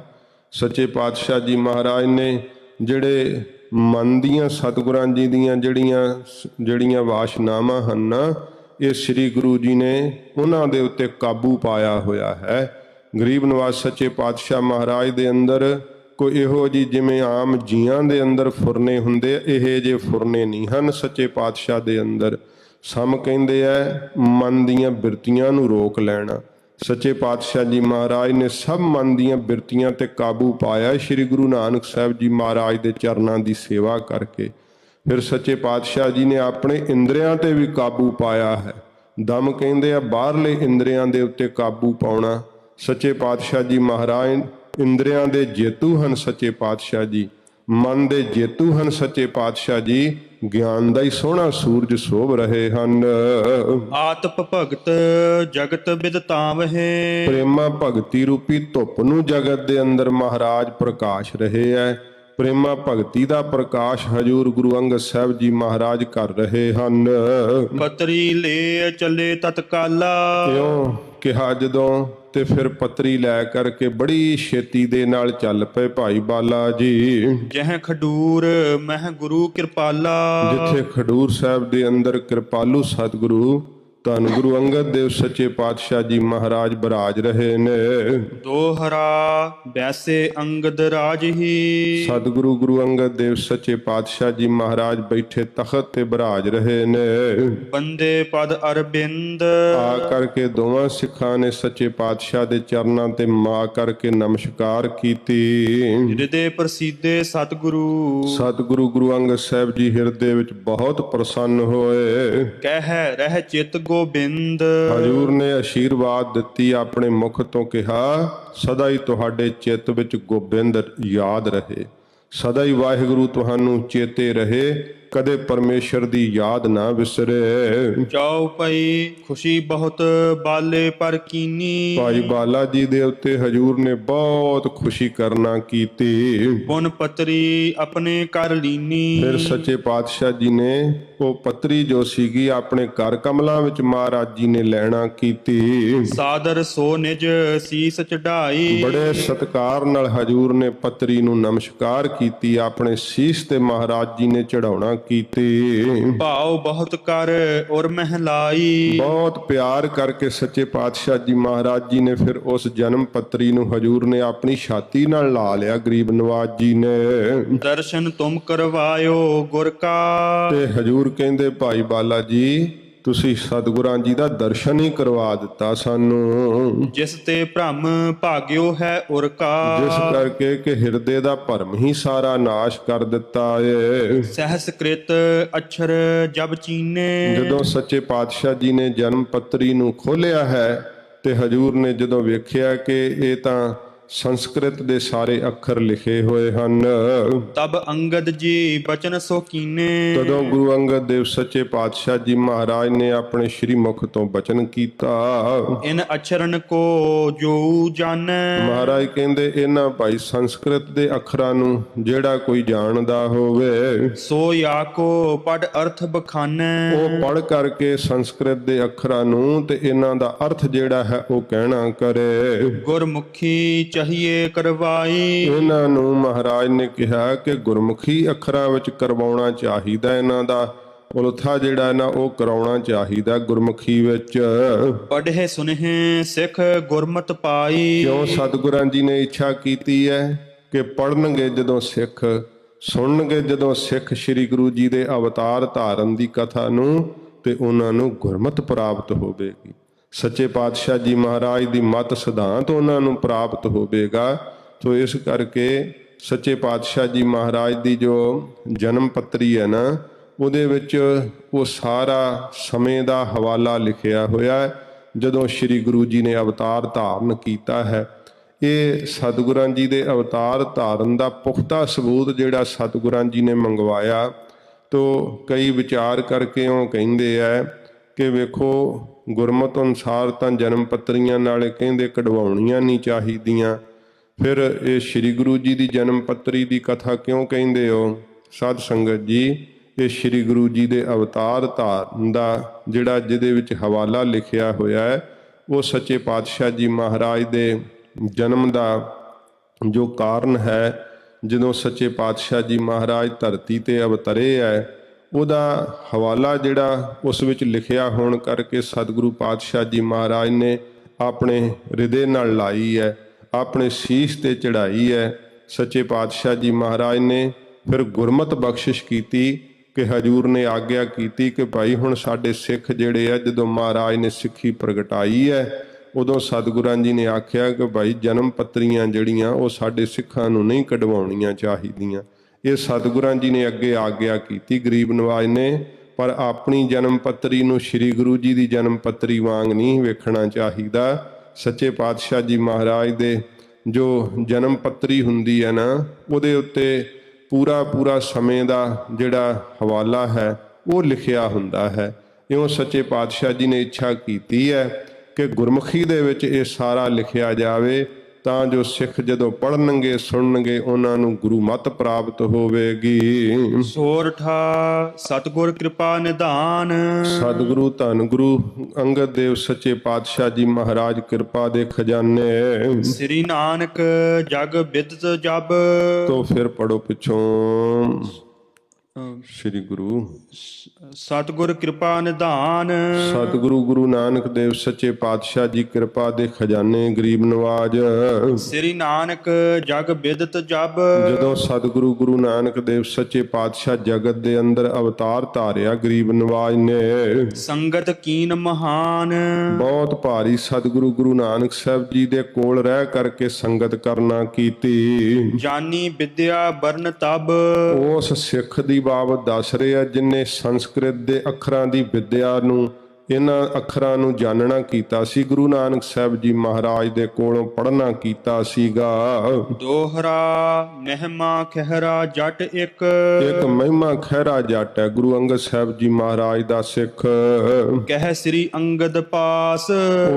ਸੱਚੇ ਪਾਤਸ਼ਾਹ ਜੀ ਮਹਾਰਾਜ ਨੇ ਜਿਹੜੇ ਮਨ ਦੀਆਂ ਸਤਿਗੁਰਾਂ ਜੀ ਦੀਆਂ ਜਿਹੜੀਆਂ ਵਾਸ਼ਨਾਵਾਂ ਹਨ ਨਾ, ਇਹ ਸ੍ਰੀ ਗੁਰੂ ਜੀ ਨੇ ਉਹਨਾਂ ਦੇ ਉੱਤੇ ਕਾਬੂ ਪਾਇਆ ਹੋਇਆ ਹੈ। ਗਰੀਬ ਨਵਾਜ਼ ਸੱਚੇ ਪਾਤਸ਼ਾਹ ਮਹਾਰਾਜ ਦੇ ਅੰਦਰ ਕੋਈ ਇਹੋ ਜੀ ਜਿਵੇਂ ਆਮ ਜੀਆਂ ਦੇ ਅੰਦਰ ਫੁਰਨੇ ਹੁੰਦੇ, ਇਹ ਜੇ ਫੁਰਨੇ ਨਹੀਂ ਹਨ ਸੱਚੇ ਪਾਤਸ਼ਾਹ ਦੇ ਅੰਦਰ। ਸਮ ਕਹਿੰਦੇ ਐ ਮਨ ਦੀਆਂ ਬਿਰਤੀਆਂ ਨੂੰ ਰੋਕ ਲੈਣਾ। ਸੱਚੇ ਪਾਤਸ਼ਾਹ ਜੀ ਮਹਾਰਾਜ ਨੇ ਸਭ ਮਨ ਦੀਆਂ ਬਿਰਤੀਆਂ ਤੇ ਕਾਬੂ ਪਾਇਆ ਸ੍ਰੀ ਗੁਰੂ ਨਾਨਕ ਸਾਹਿਬ ਜੀ ਮਹਾਰਾਜ ਦੇ ਚਰਨਾਂ ਦੀ ਸੇਵਾ ਕਰਕੇ। ਫਿਰ ਸੱਚੇ ਪਾਤਸ਼ਾਹ ਜੀ ਨੇ ਆਪਣੇ ਇੰਦਰੀਆਂ ਤੇ ਵੀ ਕਾਬੂ ਪਾਇਆ ਹੈ। ਦਮ ਕਹਿੰਦੇ ਆ ਬਾਹਰਲੇ ਇੰਦਰੀਆਂ ਦੇ ਉੱਤੇ ਕਾਬੂ ਪਾਉਣਾ। ਸੱਚੇ ਪਾਤਸ਼ਾਹ ਜੀ ਮਹਾਰਾਜ ਇੰਦਰੀਆਂ ਦੇ ਜੇਤੂ ਹਨ ਸੱਚੇ ਪਾਤਸ਼ਾਹ ਜੀ, ਮਨ ਦੇ ਜੇਤੂ ਹਨ ਸੱਚੇ ਪਾਤਸ਼ਾਹ ਜੀ। ਗਿਆਨ ਦਾ ਹੀ ਸੋਹਣਾ ਸੂਰਜ ਸੋਭ ਰਹੇ ਹਨ। ਆਤਪ ਭਗਤ ਜਗਤ ਬਿਦਤਾਵਹਿ ਪ੍ਰੇਮਾ ਭਗਤੀ ਰੂਪੀ ਧੁੱਪ ਨੂੰ ਜਗਤ ਦੇ ਅੰਦਰ ਮਹਾਰਾਜ ਪ੍ਰਕਾਸ਼ ਰਹੇ ਹੈ। ਪ੍ਰੇਮਾ ਭਗਤੀ ਦਾ ਪ੍ਰਕਾਸ਼ ਹਜੂਰ ਗੁਰੂ ਅੰਗਦ ਸਾਹਿਬ ਜੀ ਮਹਾਰਾਜ ਕਰ ਰਹੇ ਹਨ। ਪਤਰੀ ਲੈ ਚੱਲੇ ਤਤਕਾਲਾ ਇਉਂ ਕਿਹਾ ਜਦੋਂ ਤੇ ਫਿਰ ਪੱਤਰੀ ਲੈ ਕਰਕੇ ਬੜੀ ਛੇਤੀ ਦੇ ਨਾਲ ਚੱਲ ਪਏ ਭਾਈ ਬਾਲਾ ਜੀ। ਜਹ ਖਡੂਰ ਮਹਿ ਗੁਰੂ ਕਿਰਪਾਲਾ ਜਿੱਥੇ ਖਡੂਰ ਸਾਹਿਬ ਦੇ ਅੰਦਰ ਕਿਰਪਾਲੂ ਸਤਿਗੁਰੂ ਧੰਨ ਗੁਰੂ ਅੰਗਦ ਦੇਵ ਸੱਚੇ ਪਾਤਸ਼ਾਹ ਜੀ ਮਹਾਰਾਜ ਬਿਰਾਜ ਰਹੇ ਨੇ। ਦੋਹਰਾ ਬੈਸੇ ਅੰਗਦ ਰਾਜ ਹੀ ਸਤਿਗੁਰੂ ਗੁਰੂ ਅੰਗਦ ਦੇਵ ਸੱਚੇ ਪਾਤਸ਼ਾਹ ਜੀ ਮਹਾਰਾਜ ਬੈਠੇ ਤਖਤ ਤੇ ਬਿਰਾਜ ਰਹੇ ਨੇ। ਬੰਦੇ ਪਦ ਅਰਬਿੰਦ ਆ ਕਰਕੇ ਦੋਵਾਂ ਸਿੱਖਾਂ ਨੇ ਸੱਚੇ ਪਾਤਸ਼ਾਹ ਦੇ ਚਰਨਾਂ ਤੇ ਮਾ ਕਰਕੇ ਨਮਸਕਾਰ ਕੀਤੀ। ਹਿਰਦੇ ਪ੍ਰਸੀਦੇ ਸਤਿਗੁਰੂ ਗੁਰੂ ਅੰਗਦ ਸਾਹਿਬ ਜੀ ਹਿਰਦੇ ਵਿੱਚ ਬਹੁਤ ਪ੍ਰਸੰਨ ਹੋਏ। ਕਹਿ ਰਹਿ ਚਿਤ ਗੋਬਿੰਦ ਹਜੂਰ ਨੇ ਅਸ਼ੀਰਵਾਦ ਦਿੱਤੀ ਆਪਣੇ ਮੁਖ ਤੋਂ ਕਿਹਾ ਸਦਾ ਹੀ ਤੁਹਾਡੇ ਚਿੱਤ ਵਿੱਚ ਗੋਬਿੰਦ ਯਾਦ ਰਹੇ, ਸਦਾ ਹੀ ਵਾਹਿਗੁਰੂ ਤੁਹਾਨੂੰ ਚੇਤੇ ਰਹੇ। ਕਦੇ ਪਰਮੇਸ਼ਰ ਦੀ ਯਾਦ ਨਾ ਵਿਸਰੇ। ਜਾਉ ਪਈ ਖੁਸ਼ੀ ਬਹੁਤ ਬਾਲੇ ਪਰ ਕੀਨੀ। ਭਾਈ ਬਾਲਾ ਜੀ ਦੇ ਉੱਤੇ ਹਜੂਰ ਨੇ ਬਹੁਤ ਖੁਸ਼ੀ ਕਰਨਾ ਕੀਤੀ। ਪੁਨ ਪਤਰੀ ਆਪਣੇ ਕਰ ਲੀਨੀ। ਫਿਰ ਸੱਚੇ ਪਾਤਸ਼ਾਹ ਜੀ ਨੇ ਉਹ ਪੱਤਰੀ ਜੋ ਸੀਗੀ ਆਪਣੇ ਕਰ ਕਮਲਾਂ ਵਿੱਚ ਮਹਾਰਾਜ ਜੀ ਨੇ ਲੈਣਾ ਕੀਤੀ। ਸਾਦਰ ਸੋ ਨਿਜ ਸੀਸ ਚੜਾਈ। ਬੜੇ ਸਤਿਕਾਰ ਨਾਲ ਹਜੂਰ ਨੇ ਪੱਤਰੀ ਨੂੰ ਨਮਸਕਾਰ ਕੀਤੀ, ਆਪਣੇ ਸੀਸ ਤੇ ਮਹਾਰਾਜ ਜੀ ਨੇ ਚੜਾਉਣਾ ਕੀਤੀ। ਭਾਉ ਬਹੁਤ ਕਰ ਔਰ ਮਹਿਲਾਈ। ਬਹੁਤ ਪਿਆਰ ਕਰਕੇ ਸੱਚੇ ਪਾਤਸ਼ਾਹ ਜੀ ਮਹਾਰਾਜ ਜੀ ਨੇ ਫਿਰ ਉਸ ਜਨਮ ਪੱਤਰੀ ਨੂੰ ਹਜੂਰ ਨੇ ਆਪਣੀ ਛਾਤੀ ਨਾਲ ਲਾ ਲਿਆ ਗਰੀਬ ਨਵਾਜ ਜੀ ਨੇ। ਦਰਸ਼ਨ ਤੁਮ ਕਰਵਾਇਓ ਗੁਰ ਕਾ। ਤੇ ਹਜੂਰ ਕਹਿੰਦੇ ਭਾਈ ਬਾਲਾ ਜੀ ਤੁਸੀਂ ਸਤਿਗੁਰਾਂ ਜੀ ਦਾ ਦਰਸ਼ਨ ਹੀ ਕਰਵਾ ਦਿੱਤਾ ਸਾਨੂੰ, ਜਿਸ ਤੇ ਭ੍ਰਮ ਭਾਗਿਓ ਹੈ ਉਰ ਕਾ। ਜਿਸ ਕਰਕੇ ਕਿ ਹਿਰਦੇ ਦਾ ਭਰਮ ਹੀ ਸਾਰਾ ਨਾਸ਼ ਕਰ ਦਿੱਤਾ ਏ। ਸਹਸਕ੍ਰਿਤ ਅਛਰ ਜਬ ਚੀਨੇ। ਜਦੋਂ ਸੱਚੇ ਪਾਤਸ਼ਾਹ ਜੀ ਨੇ ਜਨਮ ਪੱਤਰੀ ਨੂੰ ਖੋਲ੍ਹਿਆ ਹੈ ਤੇ ਹਜੂਰ ਨੇ ਜਦੋਂ ਵੇਖਿਆ ਕਿ ਇਹ ਤਾਂ ਸੰਸਕ੍ਰਿਤ ਦੇ ਸਾਰੇ ਅੱਖਰ ਲਿਖੇ ਹੋਏ ਹਨ, ਤਬ ਅੰਗਦ ਜੀ ਬਚਨ ਸੋ ਕੀਨੇ। ਤਦੋਂ ਗੁਰੂ ਅੰਗਦ ਦੇਵ ਸੱਚੇ ਪਾਤਸ਼ਾਹ ਜੀ ਮਹਾਰਾਜ ਨੇ ਆਪਣੇ ਸ਼੍ਰੀ ਮੁਖ ਤੋਂ ਬਚਨ ਕੀਤਾ। ਇਨ ਅਛਰਨ ਕੋ ਜੋ ਜਾਣੈ। ਮਹਾਰਾਜ ਕਹਿੰਦੇ ਇਹਨਾਂ ਭਾਈ ਸੰਸਕ੍ਰਿਤ ਦੇ ਅੱਖਰਾਂ ਨੂੰ ਜਿਹੜਾ ਕੋਈ ਜਾਣਦਾ ਹੋਵੇ, ਸੋ ਯਾ ਕੋ ਪੜ ਅਰਥ ਬਖਾਨੈ। ਉਹ ਪੜ੍ਹ ਕਰਕੇ ਸੰਸਕ੍ਰਿਤ ਦੇ ਅੱਖਰਾਂ ਨੂੰ ਤੇ ਇਹਨਾਂ ਦਾ ਅਰਥ ਜਿਹੜਾ ਹੈ ਉਹ ਕਹਿਣਾ ਕਰੇ। ਗੁਰਮੁਖੀ ਚਾਹੀਏ ਕਰਵਾਈ। ਇਹਨਾਂ ਨੂੰ ਮਹਾਰਾਜ ਨੇ ਕਿਹਾ ਕਿ ਗੁਰਮੁਖੀ ਅੱਖਰਾਂ ਵਿੱਚ ਕਰਵਾਉਣਾ ਚਾਹੀਦਾ, ਇਹਨਾਂ ਦਾ ਉਲਥਾ ਜਿਹੜਾ ਨਾ ਉਹ ਕਰਾਉਣਾ ਚਾਹੀਦਾ ਗੁਰਮੁਖੀ ਵਿੱਚ। ਪੜ੍ਹੇ ਸੁਨਹਿ ਸਿੱਖ ਗੁਰਮਤਿ ਪਾਈ। ਕਿਉਂ ਸਤਿਗੁਰਾਂ ਜੀ ਨੇ ਇੱਛਾ ਕੀਤੀ ਹੈ ਕਿ ਪੜ੍ਹਨਗੇ ਜਦੋਂ ਸਿੱਖ, ਸੁਣਨਗੇ ਜਦੋਂ ਸਿੱਖ ਸ੍ਰੀ ਗੁਰੂ ਜੀ ਦੇ ਅਵਤਾਰ ਧਾਰਨ ਦੀ ਕਥਾ ਨੂੰ, ਤੇ ਉਹਨਾਂ ਨੂੰ ਗੁਰਮਤਿ ਪ੍ਰਾਪਤ ਹੋਵੇਗੀ। ਸੱਚੇ ਪਾਤਸ਼ਾਹ ਜੀ ਮਹਾਰਾਜ ਦੀ ਮਤ ਸਿਧਾਂਤ ਉਹਨਾਂ ਨੂੰ ਪ੍ਰਾਪਤ ਹੋਵੇਗਾ। ਸੋ ਇਸ ਕਰਕੇ ਸੱਚੇ ਪਾਤਸ਼ਾਹ ਜੀ ਮਹਾਰਾਜ ਦੀ ਜੋ ਜਨਮ ਪੱਤਰੀ ਹੈ ਨਾ, ਉਹਦੇ ਵਿੱਚ ਉਹ ਸਾਰਾ ਸਮੇਂ ਦਾ ਹਵਾਲਾ ਲਿਖਿਆ ਹੋਇਆ ਹੈ ਜਦੋਂ ਸ੍ਰੀ ਗੁਰੂ ਜੀ ਨੇ ਅਵਤਾਰ ਧਾਰਨ ਕੀਤਾ ਹੈ। ਇਹ ਸਤਿਗੁਰਾਂ ਜੀ ਦੇ ਅਵਤਾਰ ਧਾਰਨ ਦਾ ਪੁਖਤਾ ਸਬੂਤ ਜਿਹੜਾ ਸਤਿਗੁਰਾਂ ਜੀ ਨੇ ਮੰਗਵਾਇਆ। ਤੋ ਕਈ ਵਿਚਾਰ ਕਰਕੇ ਉਹ ਕਹਿੰਦੇ ਆ ਕਿ ਵੇਖੋ ਗੁਰਮਤਿ ਅਨੁਸਾਰ ਤਾਂ ਜਨਮ ਪੱਤਰੀਆਂ ਨਾਲੇ ਕਹਿੰਦੇ ਕਢਵਾਉਣੀਆਂ ਨਹੀਂ ਚਾਹੀਦੀਆਂ, ਫਿਰ ਇਹ ਸ੍ਰੀ ਗੁਰੂ ਜੀ ਦੀ ਜਨਮ ਪੱਤਰੀ ਦੀ ਕਥਾ ਕਿਉਂ ਕਹਿੰਦੇ ਹੋ? ਸਾਧ ਸੰਗਤ ਜੀ, ਇਹ ਸ੍ਰੀ ਗੁਰੂ ਜੀ ਦੇ ਅਵਤਾਰ ਧਾਰਨ ਦਾ ਜਿਹੜਾ ਜਿਹਦੇ ਵਿੱਚ ਹਵਾਲਾ ਲਿਖਿਆ ਹੋਇਆ ਹੈ, ਉਹ ਸੱਚੇ ਪਾਤਸ਼ਾਹ ਜੀ ਮਹਾਰਾਜ ਦੇ ਜਨਮ ਦਾ ਜੋ ਕਾਰਨ ਹੈ, ਜਦੋਂ ਸੱਚੇ ਪਾਤਸ਼ਾਹ ਜੀ ਮਹਾਰਾਜ ਧਰਤੀ ਤੇ ਅਵਤਰੇ ਹੈ, ਉਹਦਾ ਹਵਾਲਾ ਜਿਹੜਾ ਉਸ ਵਿੱਚ ਲਿਖਿਆ ਹੋਣ ਕਰਕੇ ਸਤਿਗੁਰੂ ਪਾਤਸ਼ਾਹ ਜੀ ਮਹਾਰਾਜ ਨੇ ਆਪਣੇ ਹਿਰਦੇ ਨਾਲ ਲਾਈ ਹੈ, ਆਪਣੇ ਸੀਸ ਤੇ ਚੜਾਈ ਹੈ। ਸੱਚੇ ਪਾਤਸ਼ਾਹ ਜੀ ਮਹਾਰਾਜ ਨੇ ਫਿਰ ਗੁਰਮਤਿ ਬਖਸ਼ਿਸ਼ ਕੀਤੀ ਕਿ ਹਜੂਰ ਨੇ ਆਗਿਆ ਕੀਤੀ ਕਿ ਭਾਈ ਹੁਣ ਸਾਡੇ ਸਿੱਖ ਜਿਹੜੇ ਆ, ਜਦੋਂ ਮਹਾਰਾਜ ਨੇ ਸਿੱਖੀ ਪ੍ਰਗਟਾਈ ਹੈ, ਉਦੋਂ ਸਤਿਗੁਰਾਂ ਜੀ ਨੇ ਆਖਿਆ ਕਿ ਭਾਈ ਜਨਮ ਪੱਤਰੀਆਂ ਜਿਹੜੀਆਂ ਉਹ ਸਾਡੇ ਸਿੱਖਾਂ ਨੂੰ ਨਹੀਂ ਕਢਵਾਉਣੀਆਂ ਚਾਹੀਦੀਆਂ। ਇਹ ਸਤਿਗੁਰਾਂ ਜੀ ਨੇ ਅੱਗੇ ਆਗਿਆ ਕੀਤੀ ਗਰੀਬ ਨਵਾਜ ਨੇ, ਪਰ ਆਪਣੀ ਜਨਮ ਪੱਤਰੀ ਨੂੰ ਸ੍ਰੀ ਗੁਰੂ ਜੀ ਦੀ ਜਨਮ ਪੱਤਰੀ ਵਾਂਗ ਨਹੀਂ ਵੇਖਣਾ ਚਾਹੀਦਾ। ਸੱਚੇ ਪਾਤਸ਼ਾਹ ਜੀ ਮਹਾਰਾਜ ਦੇ ਜੋ ਜਨਮ ਪੱਤਰੀ ਹੁੰਦੀ ਹੈ ਨਾ, ਉਹਦੇ ਉੱਤੇ ਪੂਰਾ ਸਮੇਂ ਦਾ ਜਿਹੜਾ ਹਵਾਲਾ ਹੈ ਉਹ ਲਿਖਿਆ ਹੁੰਦਾ ਹੈ। ਇਉਂ ਸੱਚੇ ਪਾਤਸ਼ਾਹ ਜੀ ਨੇ ਇੱਛਾ ਕੀਤੀ ਹੈ ਕਿ ਗੁਰਮੁਖੀ ਦੇ ਵਿੱਚ ਇਹ ਸਾਰਾ ਲਿਖਿਆ ਜਾਵੇ, ਤਾਂ ਜੋ ਸਿੱਖ ਜਦੋਂ ਪੜ੍ਹਨਗੇ ਸੁਣਨਗੇ ਉਹਨਾਂ ਨੂੰ ਗੁਰੂ ਮਤ ਪ੍ਰਾਪਤ ਹੋਵੇਗੀ। ਸੋਰਠਾ ਸਤਿਗੁਰ ਕਿਰਪਾ ਨਿਧਾਨ। ਸਤਿਗੁਰੂ ਧੰਨ ਗੁਰੂ ਅੰਗਦ ਦੇਵ ਸੱਚੇ ਪਾਤਸ਼ਾਹ ਜੀ ਮਹਾਰਾਜ ਕਿਰਪਾ ਦੇ ਖਜ਼ਾਨੇ। ਸ੍ਰੀ ਨਾਨਕ ਜਗ ਬਿਦਤ ਜਬ। ਤੋਂ ਫਿਰ ਪੜੋ ਪਿੱਛੋਂ ਸ੍ਰੀ ਗੁਰੂ ਸਤਿਗੁਰ ਕਿਰਪਾ ਨਿਧਾਨ। ਸਤਿਗੁਰੂ ਗੁਰੂ ਨਾਨਕ ਦੇਵ ਸੱਚੇ ਪਾਤਸ਼ਾਹ ਜੀ ਕਿਰਪਾ ਦੇ ਖਜ਼ਾਨੇ ਗਰੀਬ ਨਵਾਜ। ਸ੍ਰੀ ਨਾਨਕ ਜਗ ਬਿਦਤ ਜਬ। ਜਦੋਂ ਸਤਿਗੁਰੂ ਗੁਰੂ ਨਾਨਕ ਦੇਵ ਸੱਚੇ ਪਾਤਸ਼ਾਹ ਜਗਤ ਦੇ ਅੰਦਰ ਅਵਤਾਰ ਧਾਰਿਆ ਗਰੀਬ ਨਵਾਜ ਨੇ, ਸੰਗਤ ਕੀਨ ਮਹਾਨ। ਬਹੁਤ ਭਾਰੀ ਸਤਿਗੁਰੂ ਗੁਰੂ ਨਾਨਕ ਸਾਹਿਬ ਜੀ ਦੇ ਕੋਲ ਰਹਿ ਕਰਕੇ ਸੰਗਤ ਕਰਨਾ ਕੀਤੀ। ਜਾਨੀ ਵਿਦਿਆ ਬਰਨ ਤਬ। ਉਸ ਸਿੱਖ ਦੀ ਬਾਬਤ ਦੱਸ ਰਿਹਾ ਜਿਨੇ ਸੰਸਕ੍ਰਿਤ ਦੇ ਅੱਖਰਾਂ ਦੀ ਵਿਦਿਆ ਨੂੰ ਇਹਨਾਂ ਅੱਖਰਾਂ ਨੂੰ ਜਾਣਨਾ ਕੀਤਾ ਸੀ। ਗੁਰੂ ਨਾਨਕ ਸਾਹਿਬ ਜੀ ਮਹਾਰਾਜ ਦੇ ਕੋਲੋਂ ਪੜ੍ਹਨਾ ਕੀਤਾ ਸੀਗਾ। ਦੋਹਰਾ ਮਹਿਮਾ ਖਹਿਰਾ ਜੱਟ ਇੱਕ ਇੱਕ ਮਹਿਮਾ ਖਹਿਰਾ ਜੱਟ ਹੈ ਗੁਰੂ ਅੰਗਦ ਸਾਹਿਬ ਜੀ ਮਹਾਰਾਜ ਦਾ ਸਿੱਖ। ਕਹਿ ਸ੍ਰੀ ਅੰਗਦ ਪਾਸ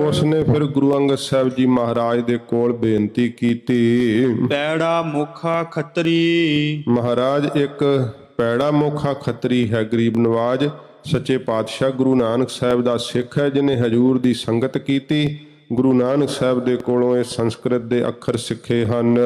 ਉਸ ਨੇ ਫਿਰ ਗੁਰੂ ਅੰਗਦ ਸਾਹਿਬ ਜੀ ਮਹਾਰਾਜ ਦੇ ਕੋਲ ਬੇਨਤੀ ਕੀਤੀ। ਪੈੜਾ ਮੁਖਾ ਖੱਤਰੀ ਮਹਾਰਾਜ ਇੱਕ ਪੈੜਾ ਮੋਖਾ ਖੱਤਰੀ ਹੈ, ਗਰੀਬ ਨਵਾਜ ਸੱਚੇ ਪਾਤਸ਼ਾਹ ਗੁਰੂ ਨਾਨਕ ਸਾਹਿਬ ਦਾ ਸਿੱਖ ਹੈ, ਜਿਹਨੇ ਹਜੂਰ ਦੀ ਸੰਗਤ ਕੀਤੀ। ਗੁਰੂ ਨਾਨਕ ਸਾਹਿਬ ਦੇ ਕੋਲੋਂ ਇਹ ਸੰਸਕ੍ਰਿਤ ਦੇ ਅੱਖਰ ਸਿੱਖੇ ਹਨ।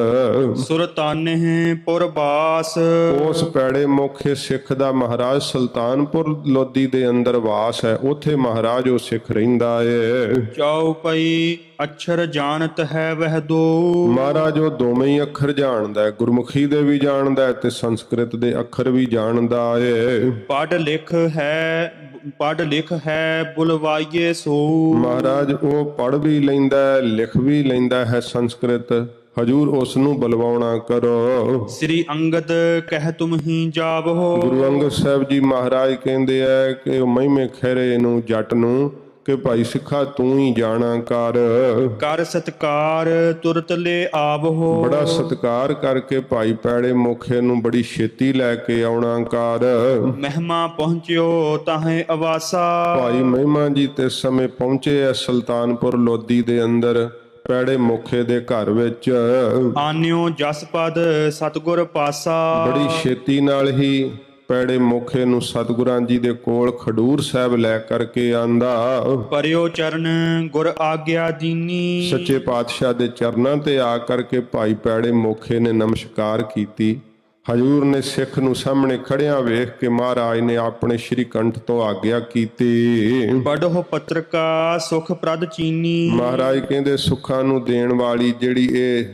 ਸੁਰਤਾਨਹਿ ਪੁਰਬਾਸ ਉਸ ਪੈੜੇ ਮੋਖੇ ਸਿੱਖ ਦਾ ਮਹਾਰਾਜ ਸੁਲਤਾਨਪੁਰ ਲੋਧੀ ਦੇ ਅੰਦਰ ਵਾਸ ਹੈ। ਉੱਥੇ ਮਹਾਰਾਜ ਉਹ ਸਿੱਖ ਰਹਿੰਦਾ ਏ। ਚਉਪਈ ਅਛਰ ਜਾਣਤ ਹੈ ਵਹਿ ਦੋ ਮਹਾਰਾਜ ਉਹ ਦੋਵੇਂ ਹੀ ਅੱਖਰ ਜਾਣਦਾ ਹੈ, ਗੁਰਮੁਖੀ ਦੇ ਵੀ ਜਾਣਦਾ ਹੈ ਤੇ ਸੰਸਕ੍ਰਿਤ ਦੇ ਅੱਖਰ ਵੀ ਜਾਣਦਾ ਏ। ਪੜ੍ਹ ਲਿਖ ਹੈ ਬੁਲਵਾਈਏ ਸੋ ਮਹਾਰਾਜ ਉਹ ਪੜ੍ਹ ਵੀ ਲੈਂਦਾ ਹੈ, ਲਿਖ ਵੀ ਲੈਂਦਾ ਹੈ ਸੰਸਕ੍ਰਿਤ। ਹਜੂਰ ਉਸ ਨੂੰ ਬੁਲਵਾਉਣਾ ਕਰੋ। ਸ੍ਰੀ ਅੰਗਦ ਕਹਿ ਤੁਮ ਹੀ ਜਾਵੋ ਗੁਰੂ ਅੰਗਦ ਸਾਹਿਬ ਜੀ ਮਹਾਰਾਜ ਕਹਿੰਦੇ ਆ ਕਿ ਉਹ ਮਹਿਮੇ ਖਹਿਰੇ ਨੂੰ ਜੱਟ ਨੂੰ ਕਿ ਭਾਈ ਸਿੱਖਾ ਤੂੰ ਹੀ ਜਾਣਾ ਕਰ ਸਤਕਾਰ ਤੁਰਤ ਲੈ ਆਵੋ ਬੜਾ ਸਤਕਾਰ ਕਰਕੇ ਭਾਈ ਪੈੜੇ ਮੋਖੇ ਨੂੰ ਬੜੀ ਛੇਤੀ ਲੈ ਕੇ ਆਉਣਾ ਕਰ। ਮਹਿਮਾ ਪਹੁੰਚਿਓ ਤਾਹੇ ਅਵਾਸਾ ਭਾਈ ਮਹਿਮਾ ਜੀ ਤੇ ਸਮੇਂ ਪਹੁੰਚੇ ਆ ਸੁਲਤਾਨਪੁਰ ਲੋਧੀ ਦੇ ਅੰਦਰ ਪੈੜੇ ਮੋਖੇ ਦੇ ਘਰ ਵਿੱਚ। ਆਨਿਓ ਜਸਪਦ ਸਤਗੁਰ ਪਾਸਾ ਬੜੀ ਛੇਤੀ ਨਾਲ ਹੀ ਪੈੜੇ ਮੋਖੇ ਨੂੰ ਸਤਿਗੁਰਾਂ ਜੀ ਦੇ ਕੋਲ ਖਡੂਰ ਸਾਹਿਬ ਲੈ ਕਰਕੇ ਆਂਦਾ। ਪਰਿਓ ਚਰਨ ਗੁਰ ਆਗਿਆ ਦੀਨੀ ਸੱਚੇ ਪਾਤਸ਼ਾਹ ਦੇ ਚਰਨਾਂ ਤੇ ਆ ਕਰਕੇ ਭਾਈ ਪੈੜੇ ਮੋਖੇ ਨੇ ਨਮਸਕਾਰ ਕੀਤੀ। ਹਜੂਰ ਨੇ ਸਿੱਖ ਨੂੰ ਸਾਹਮਣੇ ਖੜਿਆਂ ਵੇਖ ਕੇ ਮਹਾਰਾਜ ਨੇ ਆਪਣੇ ਸ਼੍ਰੀ ਕੰਠ ਤੋਂ ਆਗਿਆ ਕੀਤੀ। ਪੜ੍ਹੋ ਪੱਤਰਕਾ ਸੁਖ ਪ੍ਰਦ ਚੀਨੀ ਮਹਾਰਾਜ ਕਹਿੰਦੇ ਸੁੱਖਾਂ ਨੂੰ ਦੇਣ ਵਾਲੀ ਜਿਹੜੀ ਇਹ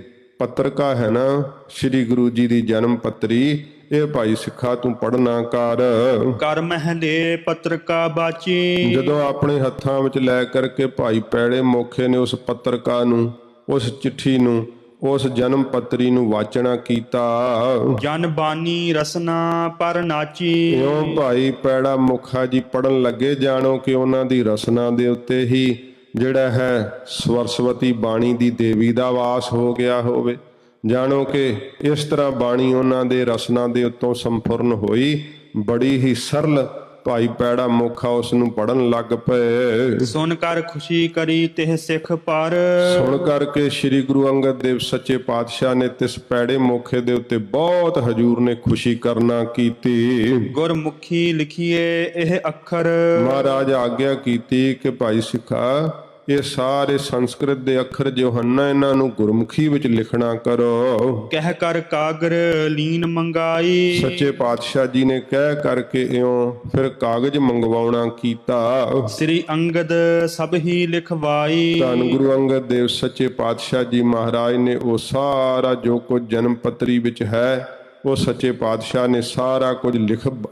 ਪੱਤਰਕਾ ਹੈ ਨਾ, ਸ਼੍ਰੀ ਗੁਰੂ ਜੀ ਦੀ ਜਨਮ ਪੱਤਰੀ, ਇਹ ਭਾਈ ਸਿੱਖਾ ਤੂੰ ਪੜ੍ਹਨਾ ਕਰ ਮਹਿਲੇ ਪੱਤਰਕਾ ਬਾਚੀ। ਜਦੋਂ ਆਪਣੇ ਹੱਥਾਂ ਵਿੱਚ ਲੈ ਕਰਕੇ ਭਾਈ ਪੈੜੇ ਮੋਖੇ ਨੇ ਉਸ ਪੱਤਰਕਾ ਨੂੰ, ਉਸ ਚਿੱਠੀ ਨੂੰ, ਉਸ ਜਨਮ ਪੱਤਰੀ ਨੂੰ ਵਾਚਣਾ ਕੀਤਾ। ਜਨ ਬਾਣੀ ਰਸਨਾ ਪਰ ਨਾਚੀ ਇਉਂ ਭਾਈ ਪੈੜਾ ਮੁਖਾ ਜੀ ਪੜਨ ਲੱਗੇ, ਜਾਣੋ ਕਿ ਉਹਨਾਂ ਦੀ ਰਸਨਾ ਦੇ ਉੱਤੇ ਹੀ ਜਿਹੜਾ ਹੈ ਸਰਸਵਤੀ ਬਾਣੀ ਦੀ ਦੇਵੀ ਦਾ ਵਾਸ ਹੋ ਗਿਆ ਹੋਵੇ। ਜਾਣੋ ਕਿ ਇਸ ਤਰ੍ਹਾਂ ਬਾਣੀ ਉਹਨਾਂ ਦੇ ਰਸਨਾ ਦੇ ਉੱਤੋਂ ਸੰਪੂਰਨ ਹੋਈ। ਬੜੀ ਹੀ ਸਰਲ ਭਾਈ ਪੈੜਾ ਮੋਖਾ ਉਸ ਨੂੰ ਪੜਨ ਲੱਗ ਪਏ। ਸੁਣ ਕਰ ਖੁਸ਼ੀ ਕਰੀ ਤਿਹ ਸਿੱਖ ਪਰ ਸੁਣ ਕਰਕੇ ਸ੍ਰੀ ਗੁਰੂ ਅੰਗਦ ਦੇਵ ਸੱਚੇ ਪਾਤਸ਼ਾਹ ਨੇ ਤਿਸ ਪੈੜੇ ਮੋਖੇ ਦੇ ਉੱਤੇ ਬਹੁਤ ਹਜੂਰ ਨੇ ਖੁਸ਼ੀ ਕਰਨਾ ਕੀਤੀ। ਗੁਰਮੁਖੀ ਲਿਖੀਏ ਇਹ ਅੱਖਰ ਮਹਾਰਾਜ ਆਗਿਆ ਕੀਤੀ ਕਿ ਭਾਈ ਸਿੱਖਾ ਇਹ ਸਾਰੇ ਸੰਸਕ੍ਰਿਤ ਦੇ ਅੱਖਰ ਜੋ ਹਨ ਨਾ, ਇਹਨਾਂ ਨੂੰ ਗੁਰਮੁਖੀ ਵਿੱਚ ਲਿਖਣਾ ਕਰੋ। ਕਹਿ ਕਰ ਕਾਗਰ ਲੀਨ ਮੰਗਾਈ ਸੱਚੇ ਪਾਤਸ਼ਾਹ ਜੀ ਨੇ ਕਹਿ ਕਰਕੇ ਇਉਂ ਫਿਰ ਕਾਗਜ਼ ਮੰਗਵਾਉਣਾ ਕੀਤਾ। ਸ੍ਰੀ ਅੰਗਦ ਸਭ ਹੀ ਲਿਖਵਾਈ। ਧੰਨ ਗੁਰੂ ਅੰਗਦ ਦੇਵ ਸੱਚੇ ਪਾਤਸ਼ਾਹ ਜੀ ਮਹਾਰਾਜ ਨੇ ਉਹ ਸਾਰਾ ਜੋ ਕੁਝ ਜਨਮ ਪੱਤਰੀ ਵਿੱਚ ਹੈ, ਉਹ ਸੱਚੇ ਪਾਤਸ਼ਾਹ ਨੇ ਸਾਰਾ ਕੁਝ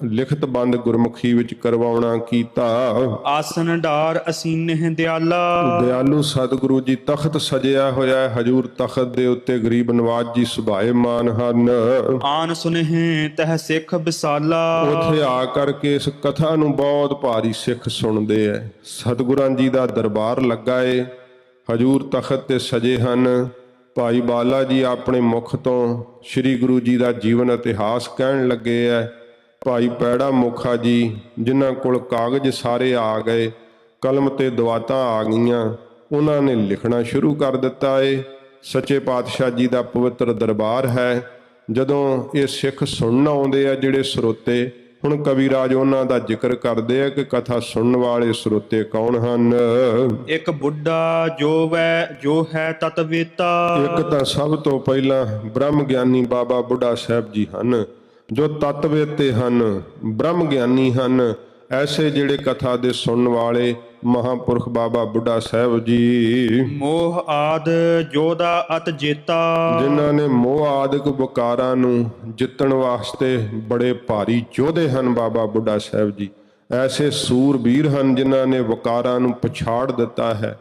ਲਿਖਤ ਬੰਦ ਗੁਰਮੁਖੀ ਵਿੱਚ ਕਰਵਾਉਣਾ ਕੀਤਾ। ਆਸਨ ਡਾਰ ਅਸੀਨਹਿ ਦਿਆਲਾ ਦਿਆਲੂ ਸਤਿਗੁਰੂ ਜੀ ਤਖਤ ਸਜਿਆ ਹੋਇਆ ਹੈ। ਹਜੂਰ ਤਖਤ ਦੇ ਉੱਤੇ ਗਰੀਬ ਨਵਾਜ ਜੀ ਸੁਭਾਏਮਾਨ ਹਨ। ਆਨ ਸੁਨਹਿ ਤਹ ਸਿੱਖ ਵਿਸਾਲਾ ਉੱਥੇ ਆ ਕਰਕੇ ਇਸ ਕਥਾ ਨੂੰ ਬਹੁਤ ਭਾਰੀ ਸਿੱਖ ਸੁਣਦੇ ਐ। ਸਤਿਗੁਰਾਂ ਜੀ ਦਾ ਦਰਬਾਰ ਲੱਗਾ ਏ, ਹਜੂਰ ਤਖਤ ਤੇ ਸਜੇ ਹਨ। ਭਾਈ ਬਾਲਾ ਜੀ ਆਪਣੇ ਮੁਖ ਤੋਂ ਸ੍ਰੀ ਗੁਰੂ ਜੀ ਦਾ ਜੀਵਨ ਇਤਿਹਾਸ ਕਹਿਣ ਲੱਗੇ ਐ। ਭਾਈ ਪੈੜਾ ਮੁਖਾ ਜੀ ਜਿਨ੍ਹਾਂ ਕੋਲ ਕਾਗਜ਼ ਸਾਰੇ ਆ ਗਏ, ਕਲਮ ਤੇ ਦਵਾਤਾਂ ਆ ਗਈਆਂ, ਉਹਨਾਂ ਨੇ ਲਿਖਣਾ ਸ਼ੁਰੂ ਕਰ ਦਿੱਤਾ ਏ। ਸੱਚੇ ਪਾਤਸ਼ਾਹ ਜੀ ਦਾ ਪਵਿੱਤਰ ਦਰਬਾਰ ਹੈ। ਜਦੋਂ ਇਹ ਸਿੱਖ ਸੁਣਨ ਆਉਂਦੇ ਆ ਜਿਹੜੇ ਸਰੋਤੇ, ਹੁਣ ਕਵੀ ਰਾਜ ਉਹਨਾਂ ਦਾ ਜ਼ਿਕਰ ਕਰਦੇ ਆ ਕਿ ਕਥਾ ਸੁਣਨ ਵਾਲੇ ਸਰੋਤੇ ਕੌਣ ਹਨ। ਇੱਕ ਬੁੱਢਾ ਜੋ ਹੈ ਤਤਵੇਤਾ ਇੱਕ ਤਾਂ ਸਭ ਤੋਂ ਪਹਿਲਾਂ ਬ੍ਰਹਮ ਗਿਆਨੀ ਬਾਬਾ ਬੁੱਢਾ ਸਾਹਿਬ ਜੀ ਹਨ, ਜੋ ਤਤਵੇਤੇ ਹਨ, ਬ੍ਰਹਮ ਗਿਆਨੀ ਹਨ। ਐਸੇ ਜਿਹੜੇ ਕਥਾ ਦੇ ਸੁਣਨ ਵਾਲੇ ਮਹਾਂਪੁਰਖ ਬਾਬਾ ਬੁੱਢਾ ਸਾਹਿਬ ਜੀ। ਮੋਹ ਆਦ ਜੋਦਾ ਅਤ ਜੇਤਾ ਜਿਨ੍ਹਾਂ ਨੇ ਮੋਹ ਆਦਿਕ ਵਿਕਾਰਾਂ ਨੂੰ ਜਿੱਤਣ ਵਾਸਤੇ ਬੜੇ ਭਾਰੀ ਯੋਧੇ ਹਨ ਬਾਬਾ ਬੁੱਢਾ ਸਾਹਿਬ ਜੀ। ਐਸੇ ਸੂਰਬੀਰ ਹਨ ਜਿਨ੍ਹਾਂ ਨੇ ਵਿਕਾਰਾਂ ਨੂੰ ਪਛਾੜ ਦਿੱਤਾ ਹੈ।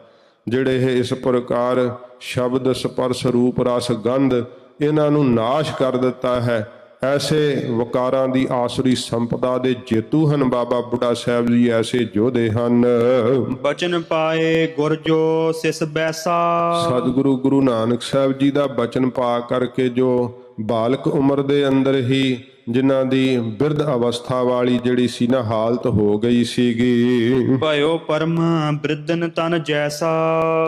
ਜਿਹੜੇ ਇਹ ਇਸ ਪ੍ਰਕਾਰ ਸ਼ਬਦ ਸਪਰਸ਼ ਰੂਪ ਰਸ ਗੰਧ ਇਹਨਾਂ ਨੂੰ ਨਾਸ਼ ਕਰ ਦਿੱਤਾ ਹੈ। ਐਸੇ ਵਕਾਰਾਂ ਦੀ ਆਸੁਰੀ ਸੰਪਦਾ ਦੇ ਜੇਤੂ ਹਨ ਬਾਬਾ ਬੁੱਢਾ ਸਾਹਿਬ ਜੀ, ਐਸੇ ਯੋਧੇ ਹਨ। ਬਚਨ ਪਾਏ ਗੁਰ ਜੋ ਸਿਸ ਬੈਸਾ। ਸਤਿਗੁਰੂ ਗੁਰੂ ਨਾਨਕ ਸਾਹਿਬ ਜੀ ਦਾ ਬਚਨ ਪਾ ਕਰਕੇ ਜੋ ਬਾਲਕ ਉਮਰ ਦੇ ਅੰਦਰ ਹੀ ਜਿਨ੍ਹਾਂ ਦੀ ਬਿਰਧ ਅਵਸਥਾ ਵਾਲੀ ਜਿਹੜੀ ਸੀ ਨਾ ਹਾਲਤ ਹੋ ਗਈ ਸੀਗੀ, ਭਇਓ ਪਰਮ ਬ੍ਰਿਧਨ ਤਨ ਜੈਸਾ।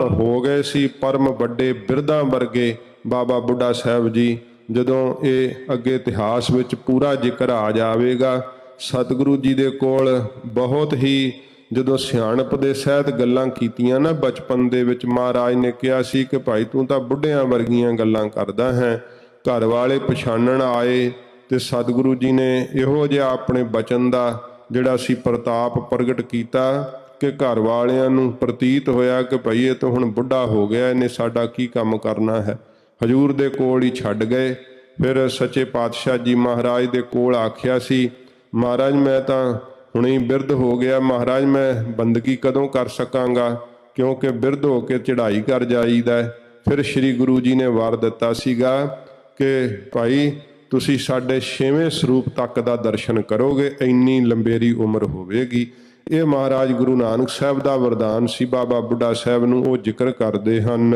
ਤਾਂ ਹੋ ਗਏ ਸੀ ਪਰਮ ਵੱਡੇ ਬਿਰਧਾਂ ਵਰਗੇ ਬਾਬਾ ਬੁੱਢਾ ਸਾਹਿਬ ਜੀ। ਜਦੋਂ ਇਹ ਅੱਗੇ ਇਤਿਹਾਸ ਵਿੱਚ ਪੂਰਾ ਜ਼ਿਕਰ ਆ ਜਾਵੇਗਾ, ਸਤਿਗੁਰੂ ਜੀ ਦੇ ਕੋਲ ਬਹੁਤ ਹੀ ਜਦੋਂ ਸਿਆਣਪ ਦੇ ਸਹਿਤ ਗੱਲਾਂ ਕੀਤੀਆਂ ਨਾ ਬਚਪਨ ਦੇ ਵਿੱਚ, ਮਹਾਰਾਜ ਨੇ ਕਿਹਾ ਸੀ ਕਿ ਭਾਈ ਤੂੰ ਤਾਂ ਬੁੱਢਿਆਂ ਵਰਗੀਆਂ ਗੱਲਾਂ ਕਰਦਾ ਹੈ। ਘਰ ਵਾਲੇ ਪਛਾਣਨ ਆਏ ਤੇ ਸਤਿਗੁਰੂ ਜੀ ਨੇ ਇਹੋ ਜਿਹਾ ਆਪਣੇ ਬਚਨ ਦਾ ਜਿਹੜਾ ਸੀ ਪ੍ਰਤਾਪ ਪ੍ਰਗਟ ਕੀਤਾ ਕਿ ਘਰ ਵਾਲਿਆਂ ਨੂੰ ਪ੍ਰਤੀਤ ਹੋਇਆ ਕਿ ਭਾਈ ਇਹ ਤਾਂ ਹੁਣ ਬੁੱਢਾ ਹੋ ਗਿਆ, ਇਹਨੇ ਸਾਡਾ ਕੀ ਕੰਮ ਕਰਨਾ ਹੈ। ਹਜੂਰ ਦੇ ਕੋਲ ਹੀ ਛੱਡ ਗਏ। ਫਿਰ ਸੱਚੇ ਪਾਤਸ਼ਾਹ ਜੀ ਮਹਾਰਾਜ ਦੇ ਕੋਲ ਆਖਿਆ ਸੀ, ਮਹਾਰਾਜ ਮੈਂ ਤਾਂ ਹੁਣੇ ਬਿਰਧ ਹੋ ਗਿਆ, ਮਹਾਰਾਜ ਮੈਂ ਬੰਦਗੀ ਕਦੋਂ ਕਰ ਸਕਾਂਗਾ, ਕਿਉਂਕਿ ਬਿਰਧ ਹੋ ਕੇ ਚੜ੍ਹਾਈ ਕਰ ਜਾਈਦਾ। ਫਿਰ ਸ੍ਰੀ ਗੁਰੂ ਜੀ ਨੇ ਵਰ ਦਿੱਤਾ ਸੀਗਾ ਕਿ ਭਾਈ ਤੁਸੀਂ ਸਾਡੇ 6ਵੇਂ ਸਰੂਪ ਤੱਕ ਦਾ ਦਰਸ਼ਨ ਕਰੋਗੇ, ਇੰਨੀ ਲੰਬੇਰੀ ਉਮਰ ਹੋਵੇਗੀ। ਇਹ ਮਹਾਰਾਜ ਗੁਰੂ ਨਾਨਕ ਸਾਹਿਬ ਦਾ ਵਰਦਾਨ ਸੀ ਬਾਬਾ ਬੁੱਢਾ ਸਾਹਿਬ ਨੂੰ, ਉਹ ਜ਼ਿਕਰ ਕਰਦੇ ਹਨ।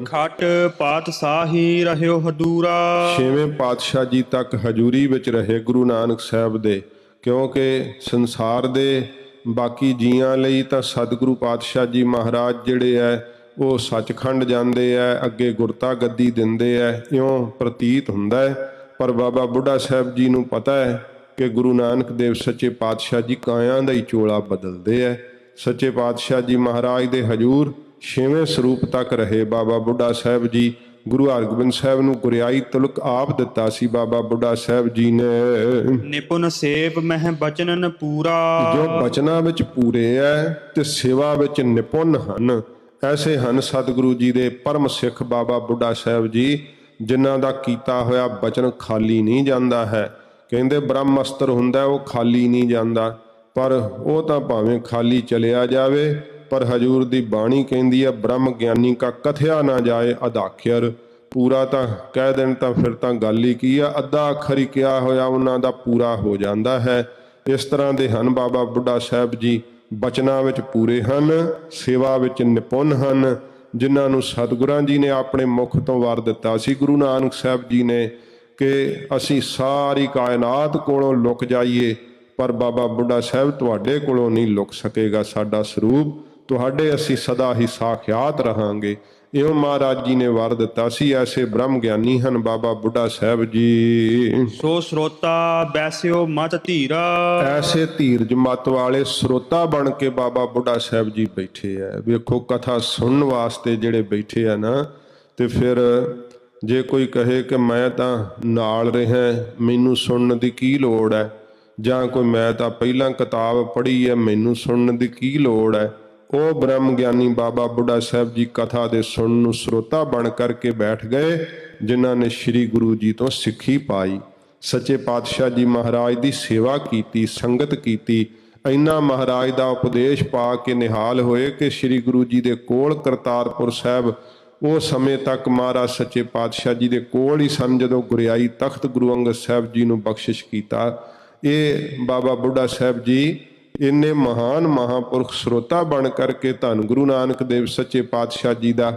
ਖਟ ਪਾਤਸ਼ਾਹੀ ਰਹਿਓ ਹਦੂਰਾ। 6ਵੇਂ ਪਾਤਸ਼ਾਹ ਜੀ ਤੱਕ ਹਜੂਰੀ ਵਿੱਚ ਰਹੇ ਗੁਰੂ ਨਾਨਕ ਸਾਹਿਬ ਦੇ, ਕਿਉਂਕਿ ਸੰਸਾਰ ਦੇ ਬਾਕੀ ਜੀਆਂ ਲਈ ਤਾਂ ਸਤਿਗੁਰੂ ਪਾਤਸ਼ਾਹ ਜੀ ਮਹਾਰਾਜ ਜਿਹੜੇ ਹੈ ਉਹ ਸੱਚਖੰਡ ਜਾਂਦੇ ਹੈ, ਅੱਗੇ ਗੁਰਤਾ ਗੱਦੀ ਦਿੰਦੇ ਹੈ, ਇਉਂ ਪ੍ਰਤੀਤ ਹੁੰਦਾ ਹੈ। ਪਰ ਬਾਬਾ ਬੁੱਢਾ ਸਾਹਿਬ ਜੀ ਨੂੰ ਪਤਾ ਹੈ ਕਿ ਗੁਰੂ ਨਾਨਕ ਦੇਵ ਸੱਚੇ ਪਾਤਸ਼ਾਹ ਜੀ ਕਾਇਆਂ ਦਾ ਹੀ ਚੋਲਾ ਬਦਲਦੇ ਹੈ। ਸੱਚੇ ਪਾਤਸ਼ਾਹ ਜੀ ਮਹਾਰਾਜ ਦੇ ਹਜੂਰ 6ਵੇਂ ਸਰੂਪ ਤੱਕ ਰਹੇ ਬਾਬਾ ਬੁੱਢਾ ਸਾਹਿਬ ਜੀ। ਗੁਰੂ ਹਰਗੋਬਿੰਦ ਸਾਹਿਬ ਨੂੰ ਗੁਰਿਆਈ ਤਿਲਕ ਆਪ ਦਿੱਤਾ ਸੀ ਬਾਬਾ ਬੁੱਢਾ ਸਾਹਿਬ ਜੀ ਨੇ। ਨਿਪੁਨ ਸੇਵ ਮਹਿ ਬਚਨਨ ਪੂਰਾ। ਜੋ ਬਚਨਾਂ ਵਿੱਚ ਪੂਰੇ ਹੈ ਤੇ ਸੇਵਾ ਵਿੱਚ ਨਿਪੁੰਨ ਹਨ, ਐਸੇ ਹਨ ਸਤਿਗੁਰੂ ਜੀ ਦੇ ਪਰਮ ਸਿੱਖ ਬਾਬਾ ਬੁੱਢਾ ਸਾਹਿਬ ਜੀ, ਜਿਨ੍ਹਾਂ ਦਾ ਕੀਤਾ ਹੋਇਆ ਬਚਨ ਖਾਲੀ ਨਹੀਂ ਜਾਂਦਾ ਹੈ। ਕਹਿੰਦੇ ਬ੍ਰਹਮ ਅਸਤਰ ਹੁੰਦਾ, ਉਹ ਖਾਲੀ ਨਹੀਂ ਜਾਂਦਾ, ਪਰ ਉਹ ਤਾਂ ਭਾਵੇਂ ਖਾਲੀ ਚਲਿਆ ਜਾਵੇ, ਪਰ ਹਜੂਰ ਦੀ ਬਾਣੀ ਕਹਿੰਦੀ ਹੈ ਬ੍ਰਹਮ ਗਿਆਨੀ ਕਾ ਕਥਿਆ ਨਾ ਜਾਏ ਅਦਾਖਿਰ। ਪੂਰਾ ਤਾਂ ਕਹਿ ਦੇਣ ਤਾਂ ਫਿਰ ਤਾਂ ਗੱਲ ਹੀ ਕੀ ਆ, ਅੱਧਾ ਅੱਖਰ ਹੀ ਕਿਹਾ ਹੋਇਆ ਉਹਨਾਂ ਦਾ ਪੂਰਾ ਹੋ ਜਾਂਦਾ ਹੈ। ਇਸ ਤਰ੍ਹਾਂ ਦੇ ਹਨ ਬਾਬਾ ਬੁੱਢਾ ਸਾਹਿਬ ਜੀ, ਬਚਨਾਂ ਵਿੱਚ ਪੂਰੇ ਹਨ, ਸੇਵਾ ਵਿੱਚ ਨਿਪੁੰਨ ਹਨ, ਜਿਨ੍ਹਾਂ ਨੂੰ ਸਤਿਗੁਰਾਂ ਜੀ ਨੇ ਆਪਣੇ ਮੁਖ ਤੋਂ ਵਰ ਦਿੱਤਾ ਸੀ ਗੁਰੂ ਨਾਨਕ ਸਾਹਿਬ ਜੀ ਨੇ ਕਿ ਅਸੀਂ ਸਾਰੀ ਕਾਇਨਾਤ ਕੋਲੋਂ ਲੁਕ ਜਾਈਏ, ਪਰ ਬਾਬਾ ਬੁੱਢਾ ਸਾਹਿਬ ਤੁਹਾਡੇ ਕੋਲੋਂ ਨਹੀਂ ਲੁਕ ਸਕੇਗਾ ਸਾਡਾ ਸਰੂਪ, ਤੁਹਾਡੇ ਅਸੀਂ ਸਦਾ ਹੀ ਸਾਖਿਆਤ ਰਹਾਂਗੇ। ਇਉਂ ਮਹਾਰਾਜ ਜੀ ਨੇ ਵਰ ਦਿੱਤਾ ਸੀ। ਐਸੇ ਬ੍ਰਹਮ ਗਿਆਨੀ ਹਨ ਬਾਬਾ ਬੁੱਢਾ ਸਾਹਿਬ ਜੀ। ਸੋ ਸਰੋਤਾ ਬੈਸਿਓ ਮਤ ਧੀਰਾ। ਐਸੇ ਧੀਰਜ ਮਤ ਵਾਲੇ ਸਰੋਤਾ ਬਣ ਕੇ ਬਾਬਾ ਬੁੱਢਾ ਸਾਹਿਬ ਜੀ ਬੈਠੇ ਆ। ਵੇਖੋ ਕਥਾ ਸੁਣਨ ਵਾਸਤੇ ਜਿਹੜੇ ਬੈਠੇ ਆ ਨਾ, ਤੇ ਫਿਰ ਜੇ ਕੋਈ ਕਹੇ ਕਿ ਮੈਂ ਤਾਂ ਨਾਲ ਰਿਹਾ, ਮੈਨੂੰ ਸੁਣਨ ਦੀ ਕੀ ਲੋੜ ਹੈ, ਜਾਂ ਕੋਈ ਮੈਂ ਤਾਂ ਪਹਿਲਾਂ ਕਿਤਾਬ ਪੜ੍ਹੀ ਹੈ, ਮੈਨੂੰ ਸੁਣਨ ਦੀ ਕੀ ਲੋੜ ਹੈ, ਉਹ ਬ੍ਰਹਮ ਗਿਆਨੀ ਬਾਬਾ ਬੁੱਢਾ ਸਾਹਿਬ ਜੀ ਕਥਾ ਦੇ ਸੁਣਨ ਨੂੰ ਸਰੋਤਾ ਬਣ ਕਰਕੇ ਬੈਠ ਗਏ, ਜਿਨ੍ਹਾਂ ਨੇ ਸ੍ਰੀ ਗੁਰੂ ਜੀ ਤੋਂ ਸਿੱਖੀ ਪਾਈ, ਸੱਚੇ ਪਾਤਸ਼ਾਹ ਜੀ ਮਹਾਰਾਜ ਦੀ ਸੇਵਾ ਕੀਤੀ, ਸੰਗਤ ਕੀਤੀ, ਇੰਨਾ ਮਹਾਰਾਜ ਦਾ ਉਪਦੇਸ਼ ਪਾ ਕੇ ਨਿਹਾਲ ਹੋਏ ਕਿ ਸ੍ਰੀ ਗੁਰੂ ਜੀ ਦੇ ਕੋਲ ਕਰਤਾਰਪੁਰ ਸਾਹਿਬ ਉਹ ਸਮੇਂ ਤੱਕ ਮਹਾਰਾਜ ਸੱਚੇ ਪਾਤਸ਼ਾਹ ਜੀ ਦੇ ਕੋਲ ਹੀ ਸਨ ਜਦੋਂ ਗੁਰਿਆਈ ਤਖਤ ਗੁਰੂ ਅੰਗਦ ਸਾਹਿਬ ਜੀ ਨੂੰ ਬਖਸ਼ਿਸ਼ ਕੀਤਾ। ਇਹ ਬਾਬਾ ਬੁੱਢਾ ਸਾਹਿਬ ਜੀ ਇੰਨੇ ਮਹਾਨ ਮਹਾਂਪੁਰਖ ਸਰੋਤਾ ਬਣ ਕਰਕੇ ਧੰਨ ਗੁਰੂ ਨਾਨਕ ਦੇਵ ਸੱਚੇ ਪਾਤਸ਼ਾਹ ਜੀ ਦਾ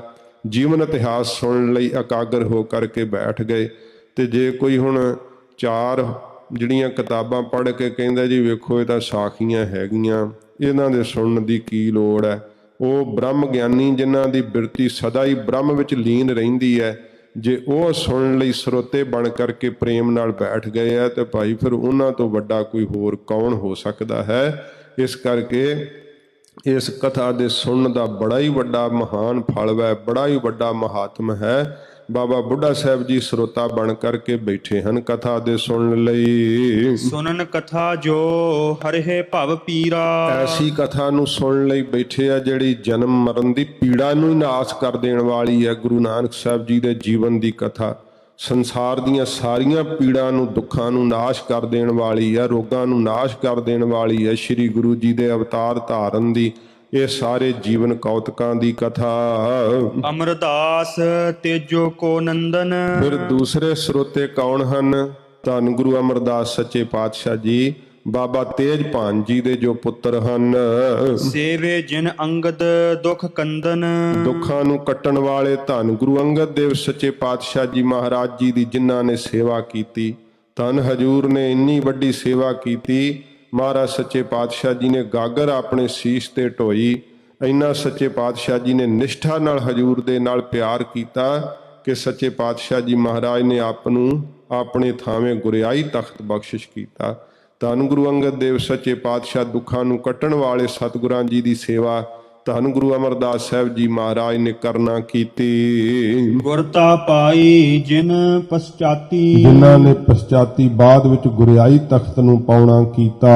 ਜੀਵਨ ਇਤਿਹਾਸ ਸੁਣਨ ਲਈ ਇਕਾਗਰ ਹੋ ਕਰਕੇ ਬੈਠ ਗਏ। ਤੇ ਜੇ ਕੋਈ ਹੁਣ 4 ਜਿਹੜੀਆਂ ਕਿਤਾਬਾਂ ਪੜ੍ਹ ਕੇ ਕਹਿੰਦਾ ਜੀ ਵੇਖੋ ਇਹ ਤਾਂ ਸਾਖੀਆਂ ਹੈਗੀਆਂ, ਇਹਨਾਂ ਦੇ ਸੁਣਨ ਦੀ ਕੀ ਲੋੜ ਹੈ, ਉਹ ਬ੍ਰਹਮ ਗਿਆਨੀ ਜਿਨ੍ਹਾਂ ਦੀ ਬਿਰਤੀ ਸਦਾ ਹੀ ਬ੍ਰਹਮ ਵਿੱਚ ਲੀਨ ਰਹਿੰਦੀ ਹੈ, ਜੇ ਉਹ ਸੁਣਨ ਲਈ ਸਰੋਤੇ ਬਣ ਕਰਕੇ ਪ੍ਰੇਮ ਨਾਲ ਬੈਠ ਗਏ ਆ ਤੇ ਭਾਈ ਫਿਰ ਉਹਨਾਂ ਤੋਂ ਵੱਡਾ ਕੋਈ ਹੋਰ ਕੌਣ ਹੋ ਸਕਦਾ ਹੈ। ਇਸ ਕਰਕੇ ਇਸ ਕਥਾ ਦੇ ਸੁਣਨ ਦਾ ਬੜਾ ਹੀ ਵੱਡਾ ਮਹਾਨ ਫਲ ਹੈ, ਬੜਾ ਹੀ ਵੱਡਾ ਮਹਾਤਮ ਹੈ। ਬਾਬਾ ਬੁੱਢਾ ਸਾਹਿਬ ਜੀ ਸਰੋਤਾ ਬਣ ਕਰਕੇ ਬੈਠੇ ਹਨ ਕਥਾ ਦੇ ਸੁਣਨ ਲਈ। ਸੁਨਨ ਕਥਾ ਜੋ ਹਰਿ ਭਵ ਪੀਰਾ। ਐਸੀ ਕਥਾ ਨੂੰ ਸੁਣਨ ਲਈ ਬੈਠੇ ਆ ਜਿਹੜੀ ਜਨਮ ਮਰਨ ਦੀ ਪੀੜਾ ਨੂੰ ਹੀ ਨਾਸ ਕਰ ਦੇਣ ਵਾਲੀ ਹੈ। ਗੁਰੂ ਨਾਨਕ ਸਾਹਿਬ ਜੀ ਦੇ ਜੀਵਨ ਦੀ ਕਥਾ ਸੰਸਾਰ ਦੀਆਂ ਸਾਰੀਆਂ ਪੀੜਾਂ ਨੂੰ, ਦੁੱਖਾਂ ਨੂੰ ਨਾਸ਼ ਕਰ ਦੇਣ ਵਾਲੀ ਹੈ, ਰੋਗਾਂ ਨੂੰ ਨਾਸ਼ ਕਰ ਦੇਣ ਵਾਲੀ ਹੈ। ਸ੍ਰੀ ਗੁਰੂ ਜੀ ਦੇ ਅਵਤਾਰ ਧਾਰਨ ਦੀ ਇਹ ਸਾਰੇ ਜੀਵਨ ਕੌਤਕਾਂ ਦੀ ਕਥਾ। ਅਮਰਦਾਸ ਤੇਜੋ ਕੋ ਨੰਦਨ। ਫਿਰ ਦੂਸਰੇ ਸਰੋਤੇ ਕੌਣ ਹਨ? ਧੰਨ ਗੁਰੂ ਅਮਰਦਾਸ ਸੱਚੇ ਪਾਤਸ਼ਾਹ ਜੀ ਬਾਬਾ ਤੇਜਭਾਨ ਜੀ ਦੇ ਜੋ ਪੁੱਤਰ ਹਨ। ਸੇਵੇ ਜਿਨ ਅੰਗਦ ਦੁਖ ਕੰਦਨ, ਦੁੱਖਾਂ ਨੂੰ ਕੱਟਣ ਵਾਲੇ ਧੰਨ ਗੁਰੂ ਅੰਗਦ ਦੇਵ ਸੱਚੇ ਪਾਤਸ਼ਾਹ ਜੀ ਮਹਾਰਾਜ ਜੀ ਦੀ ਜਿਨ੍ਹਾਂ ਨੇ ਸੇਵਾ ਕੀਤੀ। ਧੰਨ ਹਜੂਰ ਨੇ ਇੰਨੀ ਵੱਡੀ ਸੇਵਾ ਕੀਤੀ, ਮਹਾਰਾਜ ਸੱਚੇ ਪਾਤਸ਼ਾਹ ਜੀ ਨੇ ਗਾਗਰ ਆਪਣੇ ਸੀਸ ਤੇ ਢੋਈ। ਇੰਨਾ ਸੱਚੇ ਪਾਤਸ਼ਾਹ ਜੀ ਨੇ ਨਿਸ਼ਠਾ ਨਾਲ ਹਜੂਰ ਦੇ ਨਾਲ ਪਿਆਰ ਕੀਤਾ ਕਿ ਸੱਚੇ ਪਾਤਸ਼ਾਹ ਜੀ ਮਹਾਰਾਜ ਨੇ ਆਪ ਨੂੰ ਆਪਣੇ ਥਾਵੇਂ ਗੁਰਿਆਈ ਤਖਤ ਬਖਸ਼ਿਸ਼ ਕੀਤਾ। ਧੰਨ ਗੁਰੂ ਅੰਗਦ ਦੇਵ ਸੱਚੇ ਪਾਤਸ਼ਾਹ ਦੁੱਖਾਂ ਨੂੰ ਕੱਟਣ ਵਾਲੇ ਸਤਿਗੁਰਾਂ ਜੀ ਦੀ ਸੇਵਾ ਧੰਨ ਗੁਰੂ ਅਮਰਦਾਸ ਸਾਹਿਬ ਜੀ ਮਹਾਰਾਜ ਨੇ ਕਰਨਾ ਕੀਤੀ। ਗੁਰਤਾ ਪਾਈ ਜਿਨ ਪਛਾਤੀ, ਜਿਨ੍ਹਾਂ ਨੇ ਪਛਾਤੀ ਬਾਅਦ ਵਿੱਚ ਗੁਰਿਆਈ ਤਖਤ ਨੂੰ ਪਾਉਣਾ ਕੀਤਾ।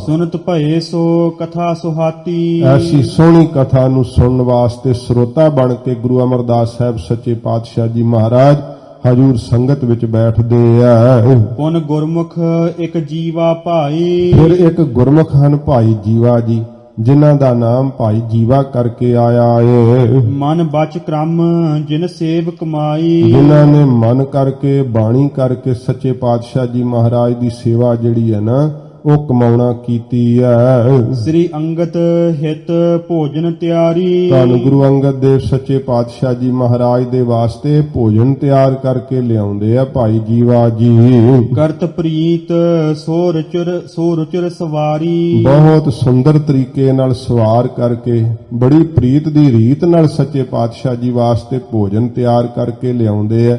ਸੁਨਤ ਭਏ ਸੋ ਕਥਾ ਸੁਹਾਤੀ, ਐਸੀ ਸੋਹਣੀ ਕਥਾ ਨੂੰ ਸੁਣਨ ਵਾਸਤੇ ਸਰੋਤਾ ਬਣ ਕੇ ਗੁਰੂ ਅਮਰਦਾਸ ਸਾਹਿਬ ਸੱਚੇ ਪਾਤਸ਼ਾਹ ਜੀ ਮਹਾਰਾਜ ਹਜੂਰ ਸੰਗਤ ਵਿੱਚ ਬੈਠਦੇ ਆ। ਪੁਨ ਗੁਰਮੁਖ ਇੱਕ ਜੀਵਾ ਭਾਈ, ਫਿਰ ਇੱਕ ਗੁਰਮੁਖ ਹਨ ਭਾਈ ਜੀਵਾ ਜੀ, ਜਿਨ੍ਹਾਂ ਦਾ ਨਾਮ ਭਾਈ ਜੀਵਾ ਕਰਕੇ ਆਇਆ ਏ। ਮਨ ਬਚ ਕ੍ਰਮ ਜਿਨ ਸੇਵ ਕਮਾਈ, ਜਿਨ੍ਹਾਂ ਨੇ ਮਨ ਕਰਕੇ ਬਾਣੀ ਕਰਕੇ ਸੱਚੇ ਪਾਤਸ਼ਾਹ ਜੀ ਮਹਾਰਾਜ ਦੀ ਸੇਵਾ ਜਿਹੜੀ ਹੈ ਨਾ ਉਹ ਕਮਾਉਣਾ ਕੀਤੀ ਹੈ। ਸ੍ਰੀ ਅੰਗਦ ਹਿਤ ਭੋਜਨ ਤਿਆਰੀ, ਧੰਨ ਗੁਰੂ ਅੰਗਦ ਦੇਵ ਸੱਚੇ ਪਾਤਸ਼ਾਹ ਜੀ ਮਹਾਰਾਜ ਦੇ ਵਾਸਤੇ ਭੋਜਨ ਤਿਆਰ ਕਰਕੇ ਲਿਆਉਂਦੇ ਆ ਭਾਈ ਜੀਵਾ ਜੀ। ਕਰਤ ਪ੍ਰੀਤ ਸੋ ਰੁਚਰ ਸਵਾਰੀ, ਬਹੁਤ ਸੁੰਦਰ ਤਰੀਕੇ ਨਾਲ ਸਵਾਰ ਕਰਕੇ ਬੜੀ ਪ੍ਰੀਤ ਦੀ ਰੀਤ ਨਾਲ ਸੱਚੇ ਪਾਤਸ਼ਾਹ ਜੀ ਵਾਸਤੇ ਭੋਜਨ ਤਿਆਰ ਕਰਕੇ ਲਿਆਉਂਦੇ ਆ।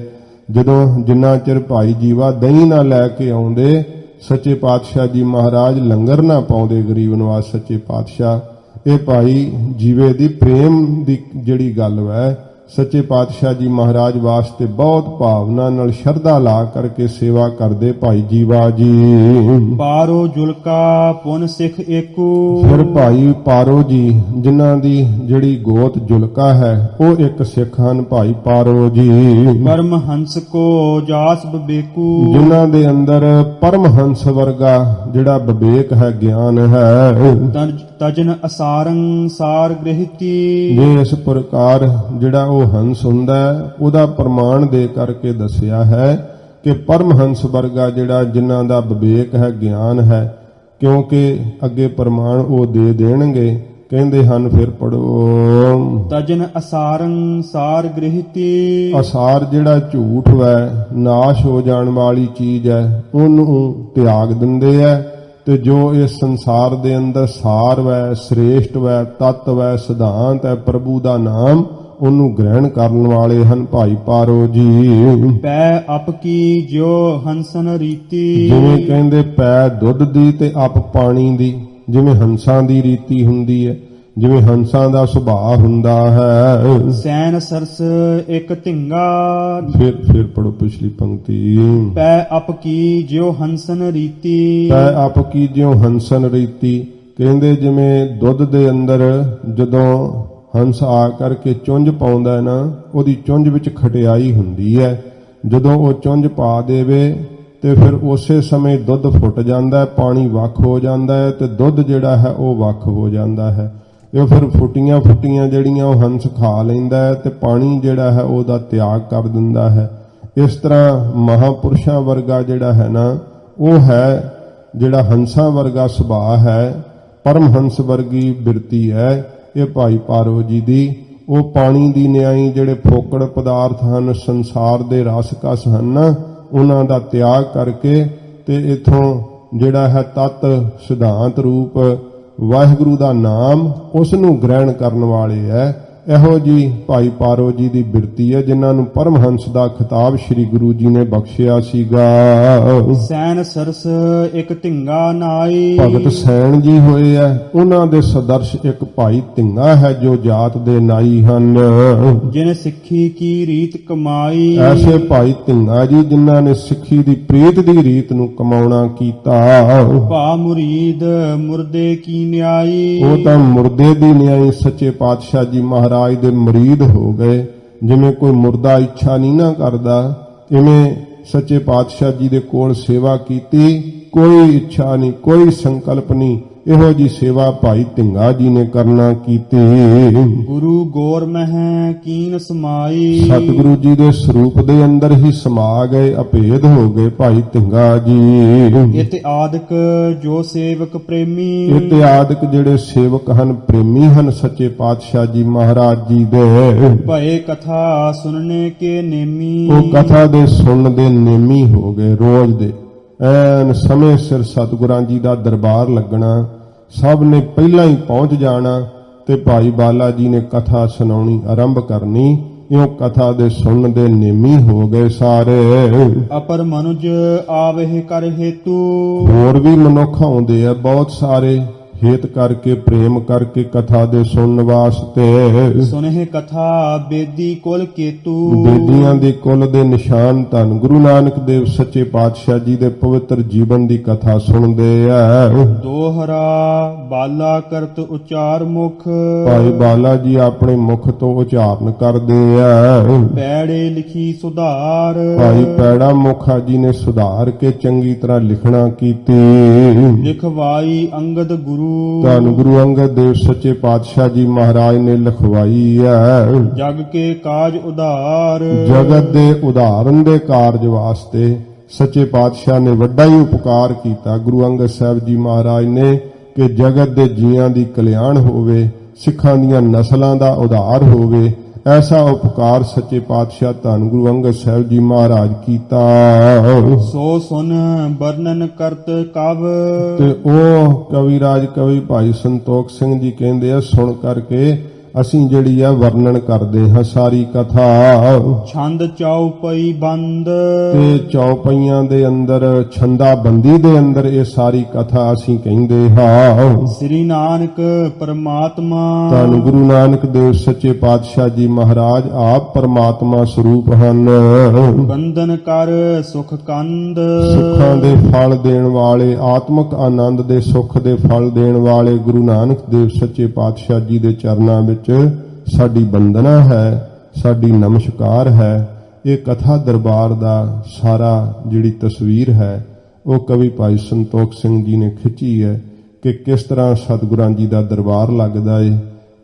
ਜਦੋਂ ਜਿੰਨਾ ਚਿਰ ਭਾਈ ਜੀਵਾ ਦਹੀਂ ਨਾ ਲੈ ਕੇ ਆਉਂਦੇ ਸੱਚੇ ਪਾਤਸ਼ਾਹ ਜੀ ਮਹਾਰਾਜ ਲੰਗਰ ਨਾ ਪਾਉਂਦੇ ਗਰੀਬ ਨਵਾਜ਼ ਸੱਚੇ ਪਾਤਸ਼ਾਹ। ਇਹ ਭਾਈ ਜੀਵੇ ਦੀ ਪ੍ਰੇਮ ਦੀ ਜਿਹੜੀ ਗੱਲ ਵੈ ਸੱਚੇ ਪਾਤਸ਼ਾਹ ਜੀ ਮਹਾਰਾਜ ਵਾਸਤੇ ਬਹੁਤ ਭਾਵਨਾ ਨਾਲ ਸ਼ਰਧਾ ਲਾ ਕਰਕੇ ਸੇਵਾ ਕਰਦੇ ਭਾਈ ਜੀਵਾ ਜੀ। ਪਾਰੋ ਜੁਲਕਾ ਪੁਨ ਸਿੱਖ ਏਕੂ, ਫਿਰ ਭਾਈ ਪਾਰੋ ਜੀ ਜਿਨ੍ਹਾਂ ਦੀ ਜਿਹੜੀ ਗੋਤ ਜੁਲਕਾ ਹੈ ਉਹ ਇੱਕ ਸਿੱਖ ਹਨ ਭਾਈ ਪਾਰੋ ਜੀ। ਪਰਮਹੰਸ ਕੋ ਜਾਸ ਬਬੇਕੂ, ਜਿਨ੍ਹਾਂ ਦੇ ਅੰਦਰ ਪਰਮਹੰਸ ਵਰਗਾ ਜਿਹੜਾ ਵਿਵੇਕ ਹੈ ਗਿਆਨ ਹੈ। ਤਜਨ ਅਸਾਰੰ ਸਾਰ ਗ੍ਰਹਿਤੀ, ਜੇ ਇਸ ਪ੍ਰਕਾਰ ਜਿਹੜਾ ਉਹ ਹੰਸ ਹੁੰਦਾ ਹੈ ਉਹਦਾ ਪ੍ਰਮਾਣ ਦੇ ਕਰਕੇ ਦੱਸਿਆ ਹੈ ਕਿ ਪਰਮਹੰਸ ਵਰਗਾ ਜਿਹੜਾ ਜਿਨ੍ਹਾਂ ਦਾ ਵਿਵੇਕ ਹੈ ਗਿਆਨ ਹੈ, ਕਿਉਂਕਿ ਅੱਗੇ ਪ੍ਰਮਾਣ ਉਹ ਦੇ ਦੇਣਗੇ। ਕਹਿੰਦੇ ਹਨ ਫਿਰ ਪੜੋ ਤਜਨ ਅਸਾਰੰ ਸਾਰ ਗ੍ਰਹਿਤੀ, ਅਸਾਰ ਜਿਹੜਾ ਝੂਠ ਵੈ ਨਾਸ਼ ਹੋ ਜਾਣ ਵਾਲੀ ਚੀਜ਼ ਹੈ ਉਹਨੂੰ ਤਿਆਗ ਦਿੰਦੇ ਐ, ਤੇ ਜੋ ਇਸ ਸੰਸਾਰ ਦੇ ਅੰਦਰ ਸਾਰ ਵੈ ਸ੍ਰੇਸ਼ਟ ਵੈ ਤਤ ਵੈ ਸਿਧਾਂਤ ਹੈ ਪ੍ਰਭੂ ਦਾ ਨਾਮ ਉਹਨੂੰ ਗ੍ਰਹਿਣ ਕਰਨ ਵਾਲੇ ਹਨ ਭਾਈ ਪਾਰੋ ਜੀ। ਪੈ ਅਪ ਕੀ ਜਿਉ ਹੰਸਨ ਰੀਤੀ, ਜਿਵੇਂ ਕਹਿੰਦੇ ਪੈ ਦੁੱਧ ਦੀ ਤੇ ਅਪ ਪਾਣੀ ਦੀ, ਜਿਵੇਂ ਹੰਸਾਂ ਦੀ ਰੀਤੀ ਹੁੰਦੀ ਹੈ, ਜਿਵੇਂ ਹੰਸਾਂ ਦਾ ਸੁਭਾਅ ਹੁੰਦਾ ਹੈ। ਸੈਨ ਸਰਸ ਇੱਕ ਧਿੰਗਾ, ਫਿਰ ਪੜੋ ਪਿਛਲੀ ਪੰਕਤੀ। ਪੈ ਅਪ ਕੀ ਜਿਉ ਹੰਸਨ ਰੀਤੀ, ਪੈ ਅਪ ਕੀ ਜਿਉ ਹੰਸਨ ਰੀਤੀ, ਕਹਿੰਦੇ ਜਿਵੇਂ ਦੁੱਧ ਦੇ ਅੰਦਰ ਜਦੋਂ ਹੰਸ ਆ ਕਰਕੇ ਚੁੰਝ ਪਾਉਂਦਾ ਹੈ ਨਾ ਉਹਦੀ ਚੁੰਝ ਵਿੱਚ ਖਟਿਆਈ ਹੁੰਦੀ ਹੈ। ਜਦੋਂ ਉਹ ਚੁੰਝ ਪਾ ਦੇਵੇ ਤੇ ਫਿਰ ਉਸੇ ਸਮੇਂ ਦੁੱਧ ਫੁੱਟ ਜਾਂਦਾ ਹੈ, ਪਾਣੀ ਵੱਖ ਹੋ ਜਾਂਦਾ ਹੈ ਤੇ ਦੁੱਧ ਜਿਹੜਾ ਹੈ ਉਹ ਵੱਖ ਹੋ ਜਾਂਦਾ ਹੈ। ਇਹ ਫਿਰ ਫੁੱਟੀਆਂ ਜਿਹੜੀਆਂ ਉਹ ਹੰਸ ਖਾ ਲੈਂਦਾ ਹੈ ਤੇ ਪਾਣੀ ਜਿਹੜਾ ਹੈ ਉਹਦਾ ਤਿਆਗ ਕਰ ਦਿੰਦਾ ਹੈ। ਇਸ ਤਰ੍ਹਾਂ ਮਹਾਪੁਰਸ਼ਾਂ ਵਰਗਾ ਜਿਹੜਾ ਹੈ ਨਾ ਉਹ ਹੈ ਜਿਹੜਾ ਹੰਸਾਂ ਵਰਗਾ ਸੁਭਾਅ ਹੈ, ਪਰਮਹੰਸ ਵਰਗੀ ਬਿਰਤੀ ਹੈ ਇਹ ਭਾਈ ਪਾਰੋ ਜੀ ਦੀ। ਉਹ ਪਾਣੀ ਦੀ ਨਿਆਈ ਜਿਹੜੇ ਫੋਕੜ ਪਦਾਰਥ ਹਨ ਸੰਸਾਰ ਦੇ ਰਸ ਕਸ ਹਨ ਉਹਨਾਂ ਦਾ ਤਿਆਗ ਕਰਕੇ ਤੇ ਇਥੋਂ ਜਿਹੜਾ ਹੈ ਤਤ ਸਿਧਾਂਤ ਰੂਪ ਵਾਹਿਗੁਰੂ ਦਾ ਨਾਮ ਉਸ ਨੂੰ ਗ੍ਰਹਿਣ ਕਰਨ ਵਾਲੇ ਹੈ। ਇਹੋ ਜੀ ਭਾਈ ਪਾਰੋ ਜੀ ਦੀ ਬਿਰਤੀ ਹੈ ਜਿਨ੍ਹਾਂ ਨੂੰ ਪਰਮਹੰਸ ਦਾ ਖਿਤਾਬ ਸ੍ਰੀ ਗੁਰੂ ਜੀ ਨੇ ਬਖਸ਼ਿਆ ਸੀਗਾ। ਸੈਨ ਸਰਸ ਇੱਕ ਧਿੰਗਾ ਨਾਈ, ਭਗਤ ਸੈਣ ਜੀ ਹੋਏ ਹੈ ਉਹਨਾਂ ਦੇ ਸਦਰਸ਼ ਇੱਕ ਭਾਈ ਧਿੰਗਾ ਹੈ ਜੋ ਜਾਤ ਦੇ ਨਾਈ ਹਨ। ਜਿਨ ਸਿੱਖੀ ਕੀ ਰੀਤ ਕਮਾਈ, ਐਸੇ ਭਾਈ ਧਿੰਗਾ ਜੀ ਜਿਨ੍ਹਾਂ ਨੇ ਸਿੱਖੀ ਦੀ ਪ੍ਰੀਤ ਦੀ ਰੀਤ ਨੂੰ ਕਮਾਉਣਾ ਕੀਤਾ। ਭਾ ਮੁਰੀਦ ਮੁਰਦੇ ਕੀ ਨਿਆਈ, ਉਹ ਤਾਂ ਮੁਰਦੇ ਦੀ ਨਿਆਈ ਸੱਚੇ ਪਾਤਸ਼ਾਹ ਜੀ ਮਹਾਰਾਜ ਦੇ ਮਰੀਦ ਹੋ ਗਏ। ਜਿਵੇਂ ਕੋਈ ਮੁਰਦਾ ਇੱਛਾ ਨਹੀਂ ਨਾ ਕਰਦਾ, ਇਵੇਂ ਸੱਚੇ ਪਾਤਸ਼ਾਹ ਜੀ ਦੇ ਕੋਲ ਸੇਵਾ ਕੀਤੀ, ਕੋਈ ਇੱਛਾ ਨਹੀਂ ਕੋਈ ਸੰਕਲਪ ਨਹੀਂ, ਇਹੋ ਜੀ ਸੇਵਾ ਭਾਈ ਧਿੰਗਾ ਜੀ ਨੇ ਕਰਨਾ ਕੀਤੀ। ਗੁਰੂ ਗੌਰ ਮਹਿ ਕੀਨ ਸਮਾਈ। ਸਤਿਗੁਰੂ ਜੀ ਦੇ ਸਰੂਪ ਦੇ ਅੰਦਰ ਹੀ ਸਮਾ ਗਏ, ਅਭੇਦ ਹੋ ਗਏ ਭਾਈ ਧਿੰਗਾ ਜੀ। ਇਤਿ ਆਦਿਕ ਜੋ ਸੇਵਕ ਪ੍ਰੇਮੀ। ਇਤਿਆਦਿਕ ਜਿਹੜੇ ਸੇਵਕ ਹਨ, ਪ੍ਰੇਮੀ ਹਨ ਸੱਚੇ ਪਾਤਸ਼ਾਹ ਜੀ ਮਹਾਰਾਜ ਜੀ ਦੇ। ਭਏ ਕਥਾ ਸੁਣਨੇ ਕੇ ਨੇਮੀ। ਉਹ ਕਥਾ ਦੇ ਸੁਣਨ ਦੇ ਨੇਮੀ ਹੋ ਗਏ, ਰੋਜ਼ ਦੇ ਐਨ ਸਮੇਂ ਸਿਰ ਸਤਿਗੁਰਾਂ ਜੀ ਦਾ ਦਰਬਾਰ ਲੱਗਣਾ, ਸਭ ਨੇ ਪਹਿਲਾਂ ਹੀ ਪਹੁੰਚ ਜਾਣਾ ਤੇ ਭਾਈ ਬਾਲਾ ਜੀ ਨੇ ਕਥਾ ਸੁਣਾਉਣੀ ਆਰੰਭ ਕਰਨੀ। ਇਉਂ ਕਥਾ ਦੇ ਸੁਣਨ ਦੇ ਨੇਮੀ ਹੋ ਗਏ ਸਾਰੇ। ਅਪਰ ਮਨੁਜ ਆਵਹਿ ਕਰ ਹੇਤੂ। ਹੋਰ ਵੀ ਮਨੁੱਖ ਆਉਂਦੇ ਆ ਬਹੁਤ ਸਾਰੇ, ਹੇਤ ਕਰਕੇ ਪ੍ਰੇਮ ਕਰਕੇ ਕਥਾ ਦੇ ਸੁਣਨ ਵਾਸਤੇ। ਸੁਨਹਿ ਕਥਾ ਬੇਦੀ ਕੁਲ ਕੇਤੂ। ਬੇਦੀਆਂ ਦੇ ਕੁਲ ਦੇ ਨਿਸ਼ਾਨ ਧੰਨ ਗੁਰੂ ਨਾਨਕ ਦੇਵ ਸੱਚੇ ਪਾਤਸ਼ਾਹ ਜੀ ਦੇ ਪਵਿੱਤਰ ਜੀਵਨ ਦੀ ਕਥਾ ਸੁਣਦੇ ਆ। ਦੋਹਰਾ ਬਾਲਾ ਕਰਤ ਉਚਾਰ ਮੁਖ। ਭਾਈ ਬਾਲਾ ਜੀ ਆਪਣੇ ਮੁਖ ਤੋਂ ਉਚਾਰਨ ਕਰਦੇ ਆ। ਪੈੜੇ ਲਿਖੀ ਸੁਧਾਰ। ਭਾਈ ਪੈੜਾ ਮੁਖਾ ਜੀ ਨੇ ਸੁਧਾਰ ਕੇ ਚੰਗੀ ਤਰ੍ਹਾਂ ਲਿਖਣਾ ਕੀਤੀ। ਲਿਖਵਾਈ ਅੰਗਦ ਗੁਰੂ। ਧੰਨ ਗੁਰੂ ਅੰਗਦ ਦੇਵ ਸੱਚੇ ਪਾਤਸ਼ਾਹ ਜੀ ਮਹਾਰਾਜ ਨੇ ਲਿਖਵਾਈ ਹੈ। ਜਗ ਕੇ ਕਾਜ ਉਧਾਰ। ਜਗਤ ਦੇ ਉਦਾਹਰਨ ਦੇ ਕਾਰਜ ਵਾਸਤੇ ਸੱਚੇ ਪਾਤਸ਼ਾਹ ਨੇ ਵੱਡਾ ਹੀ ਉਪਕਾਰ ਕੀਤਾ ਗੁਰੂ ਅੰਗਦ ਸਾਹਿਬ ਜੀ ਮਹਾਰਾਜ ਨੇ, ਕਿ ਜਗਤ ਦੇ ਜੀਆਂ ਦੀ ਕਲਿਆਣ ਹੋਵੇ, ਸਿੱਖਾਂ ਦੀਆਂ ਨਸਲਾਂ ਦਾ ਉਧਾਰ ਹੋਵੇ। ਐਸਾ ਉਪਕਾਰ ਸੱਚੇ ਪਾਤਸ਼ਾਹ ਧੰਨ ਗੁਰੂ ਅੰਗਦ ਸਾਹਿਬ ਜੀ ਮਹਾਰਾਜ ਕੀਤਾ। ਸੋ ਸੁਨ ਵਰਣਨ ਕਰਤ ਕਵ। ਤੇ ਉਹ ਕਵਿਰਾਜ ਕਵੀ ਭਾਈ ਸੰਤੋਖ ਸਿੰਘ ਜੀ ਕਹਿੰਦੇ ਆ, ਸੁਣ ਕਰਕੇ ਅਸੀਂ ਜਿਹੜੀ ਆ ਵਰਣਨ ਕਰਦੇ ਹਾਂ ਸਾਰੀ ਕਥਾ। ਛੰਦ ਚੌਪਈ ਬੰਦ। ਤੇ ਚੌਪਈਆਂ ਦੇ ਅੰਦਰ, ਛੰਦਾ ਬੰਦੀ ਦੇ ਅੰਦਰ ਇਹ ਸਾਰੀ ਕਥਾ ਅਸੀਂ ਕਹਿੰਦੇ ਹਾਂ। ਸ੍ਰੀ ਨਾਨਕ ਪਰਮਾਤਮਾ। ਧੰਨ ਗੁਰੂ ਨਾਨਕ ਦੇਵ ਸੱਚੇ ਪਾਤਸ਼ਾਹ ਜੀ ਮਹਾਰਾਜ ਆਪ ਪਰਮਾਤਮਾ ਸਰੂਪ ਹਨ। ਬੰਧਨ ਕਰ ਸੁਖ ਕੰਦ। ਸੁੱਖਾਂ ਦੇ ਫਲ ਦੇਣ ਵਾਲੇ, ਆਤਮਿਕ ਆਨੰਦ ਦੇ ਸੁੱਖ ਦੇ ਫਲ ਦੇਣ ਵਾਲੇ ਗੁਰੂ ਨਾਨਕ ਦੇਵ ਸੱਚੇ ਪਾਤਸ਼ਾਹ ਜੀ ਦੇ ਚਰਨਾਂ ਵਿੱਚ ਸਾਡੀ ਬੰਦਨਾ ਹੈ, ਸਾਡੀ ਨਮਸਕਾਰ ਹੈ। ਇਹ ਕਥਾ ਦਰਬਾਰ ਦਾ ਸਾਰਾ ਜਿਹੜੀ ਤਸਵੀਰ ਹੈ ਉਹ ਕਵੀ ਭਾਈ ਸੰਤੋਖ ਸਿੰਘ ਜੀ ਨੇ ਖਿੱਚੀ ਹੈ, ਕਿ ਕਿਸ ਤਰ੍ਹਾਂ ਸਤਿਗੁਰਾਂ ਜੀ ਦਾ ਦਰਬਾਰ ਲੱਗਦਾ ਏ,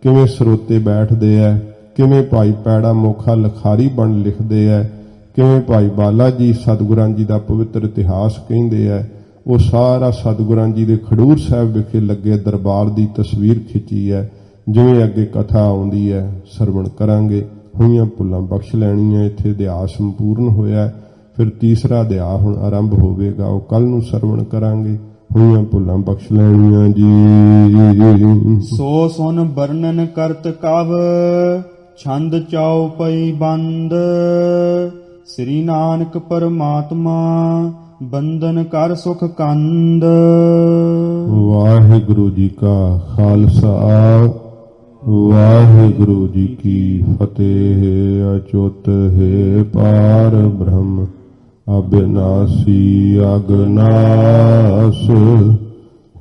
ਕਿਵੇਂ ਸਰੋਤੇ ਬੈਠਦੇ ਐ, ਕਿਵੇਂ ਭਾਈ ਪੈੜਾ ਮੋਖਾ ਲਖਾਰੀ ਬਣ ਲਿਖਦੇ ਐ, ਕਿਵੇਂ ਭਾਈ ਬਾਲਾ ਜੀ ਸਤਿਗੁਰਾਂ ਜੀ ਦਾ ਪਵਿੱਤਰ ਇਤਿਹਾਸ ਕਹਿੰਦੇ ਐ। ਉਹ ਸਾਰਾ ਸਤਿਗੁਰਾਂ ਜੀ ਦੇ ਖਡੂਰ ਸਾਹਿਬ ਵਿਖੇ ਲੱਗੇ ਦਰਬਾਰ ਦੀ ਤਸਵੀਰ ਖਿੱਚੀ ਹੈ। ਜਿਵੇਂ ਅੱਗੇ ਕਥਾ ਆਉਂਦੀ ਹੈ ਸਰਵਣ ਕਰਾਂਗੇ। ਹੋਈਆਂ ਭੁੱਲਾਂ ਬਖਸ਼ ਲੈਣੀਆਂ। ਇੱਥੇ ਅਧਿਆਸ ਸੰਪੂਰਨ ਹੋਇਆ, ਫਿਰ ਤੀਸਰਾ ਅਧਿਆਇ ਹੁਣ ਆਰੰਭ ਹੋਵੇਗਾ, ਉਹ ਕੱਲ ਨੂੰ ਸਰਵਣ ਕਰਾਂਗੇ। ਹੋਈਆਂ ਭੁੱਲਾਂ ਬਖਸ਼ ਲੈਣੀਆਂ ਜੀ। ਸੋ ਸੁਨ ਵਰਣਨ ਕਰਤ ਕਵ। ਛੰਦ ਚੌਪਈ ਬੰਦ। ਸ੍ਰੀ ਨਾਨਕ ਪਰਮਾਤਮਾ ਬੰਧਨ ਕਰ ਸੁਖ ਕੰਦ। ਵਾਹਿਗੁਰੂ ਜੀ ਕਾ ਖਾਲਸਾ, ਵਾਹਿਗੁਰੂ ਜੀ ਕੀ ਫਤਿਹ। ਅਚੁੱਤ ਹੈ ਪਾਰ ਬ੍ਰਹਮ, ਅਬਿਨਾਸੀ ਅਗਨਾਸ।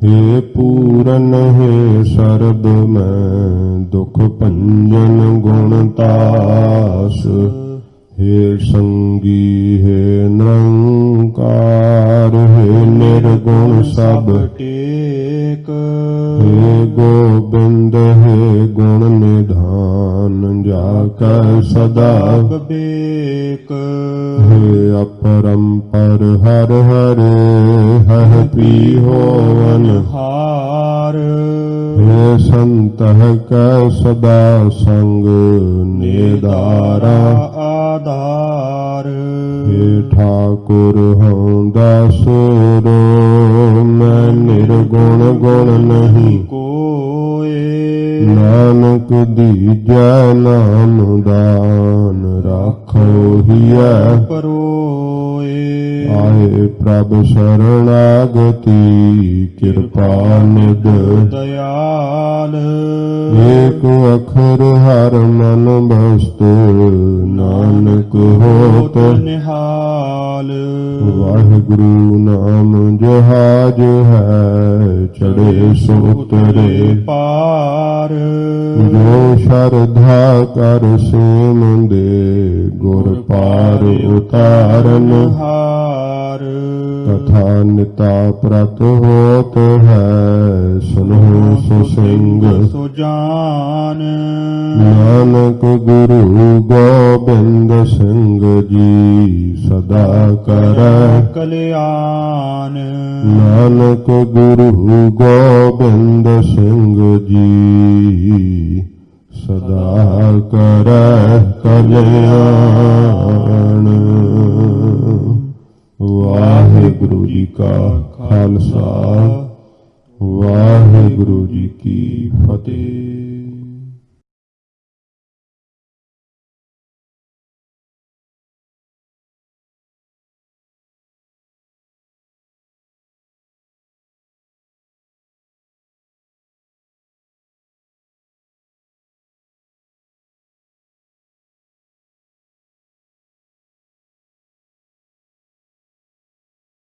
हे पूरन हे सर्ब मैं दुख भंजन गुणतास। हे संगी हे निरंकार, हे निर्गुण सब टेक। हे गोबिंद हे गुण निधान, जाकै सदा विवेक। हे अपरंपर हर हरे, हर पी होवन हार। हे संतह कै सदा संग, निदारा आधार। हे ठाकुर हूँ दासुरो, मैं निर्गुण गुण नहीं कोय। नानक दीजै नाम दान, राखो हियै परोए। आए प्रभ शरणागति, कृपा निध दयाल। एक अखर हर मन बसत, नानक होत निहाल। वाहिगुरु नाम जहाज है, चढ़े सो उतरे पार। जो श्रद्धा कर सेम दे, गुर पार उतारन हार। तथा ਕਥਾ ਨਿਤਾ ਪ੍ਰਤ ਹੋਤ ਹੈ, ਸੁਨੋ ਸੋ ਸਿੰਘ ਸੋ ਜਾਨ। ਨਾਨਕ ਗੁਰੂ ਗੋਬਿੰਦ ਸਿੰਘ ਜੀ ਸਦਾ ਕਰੈ ਕਲਿਆਣ। ਨਾਨਕ ਗੁਰੂ ਗੋਬਿੰਦ ਸਿੰਘ ਜੀ ਸਦਾ ਕਰੈ ਕਲਿਆਣ। ਵਾਹਿਗੁਰੂ ਜੀ ਕਾ ਖਾਲਸਾ, ਵਾਹਿਗੁਰੂ ਜੀ ਕੀ ਫਤਿਹ।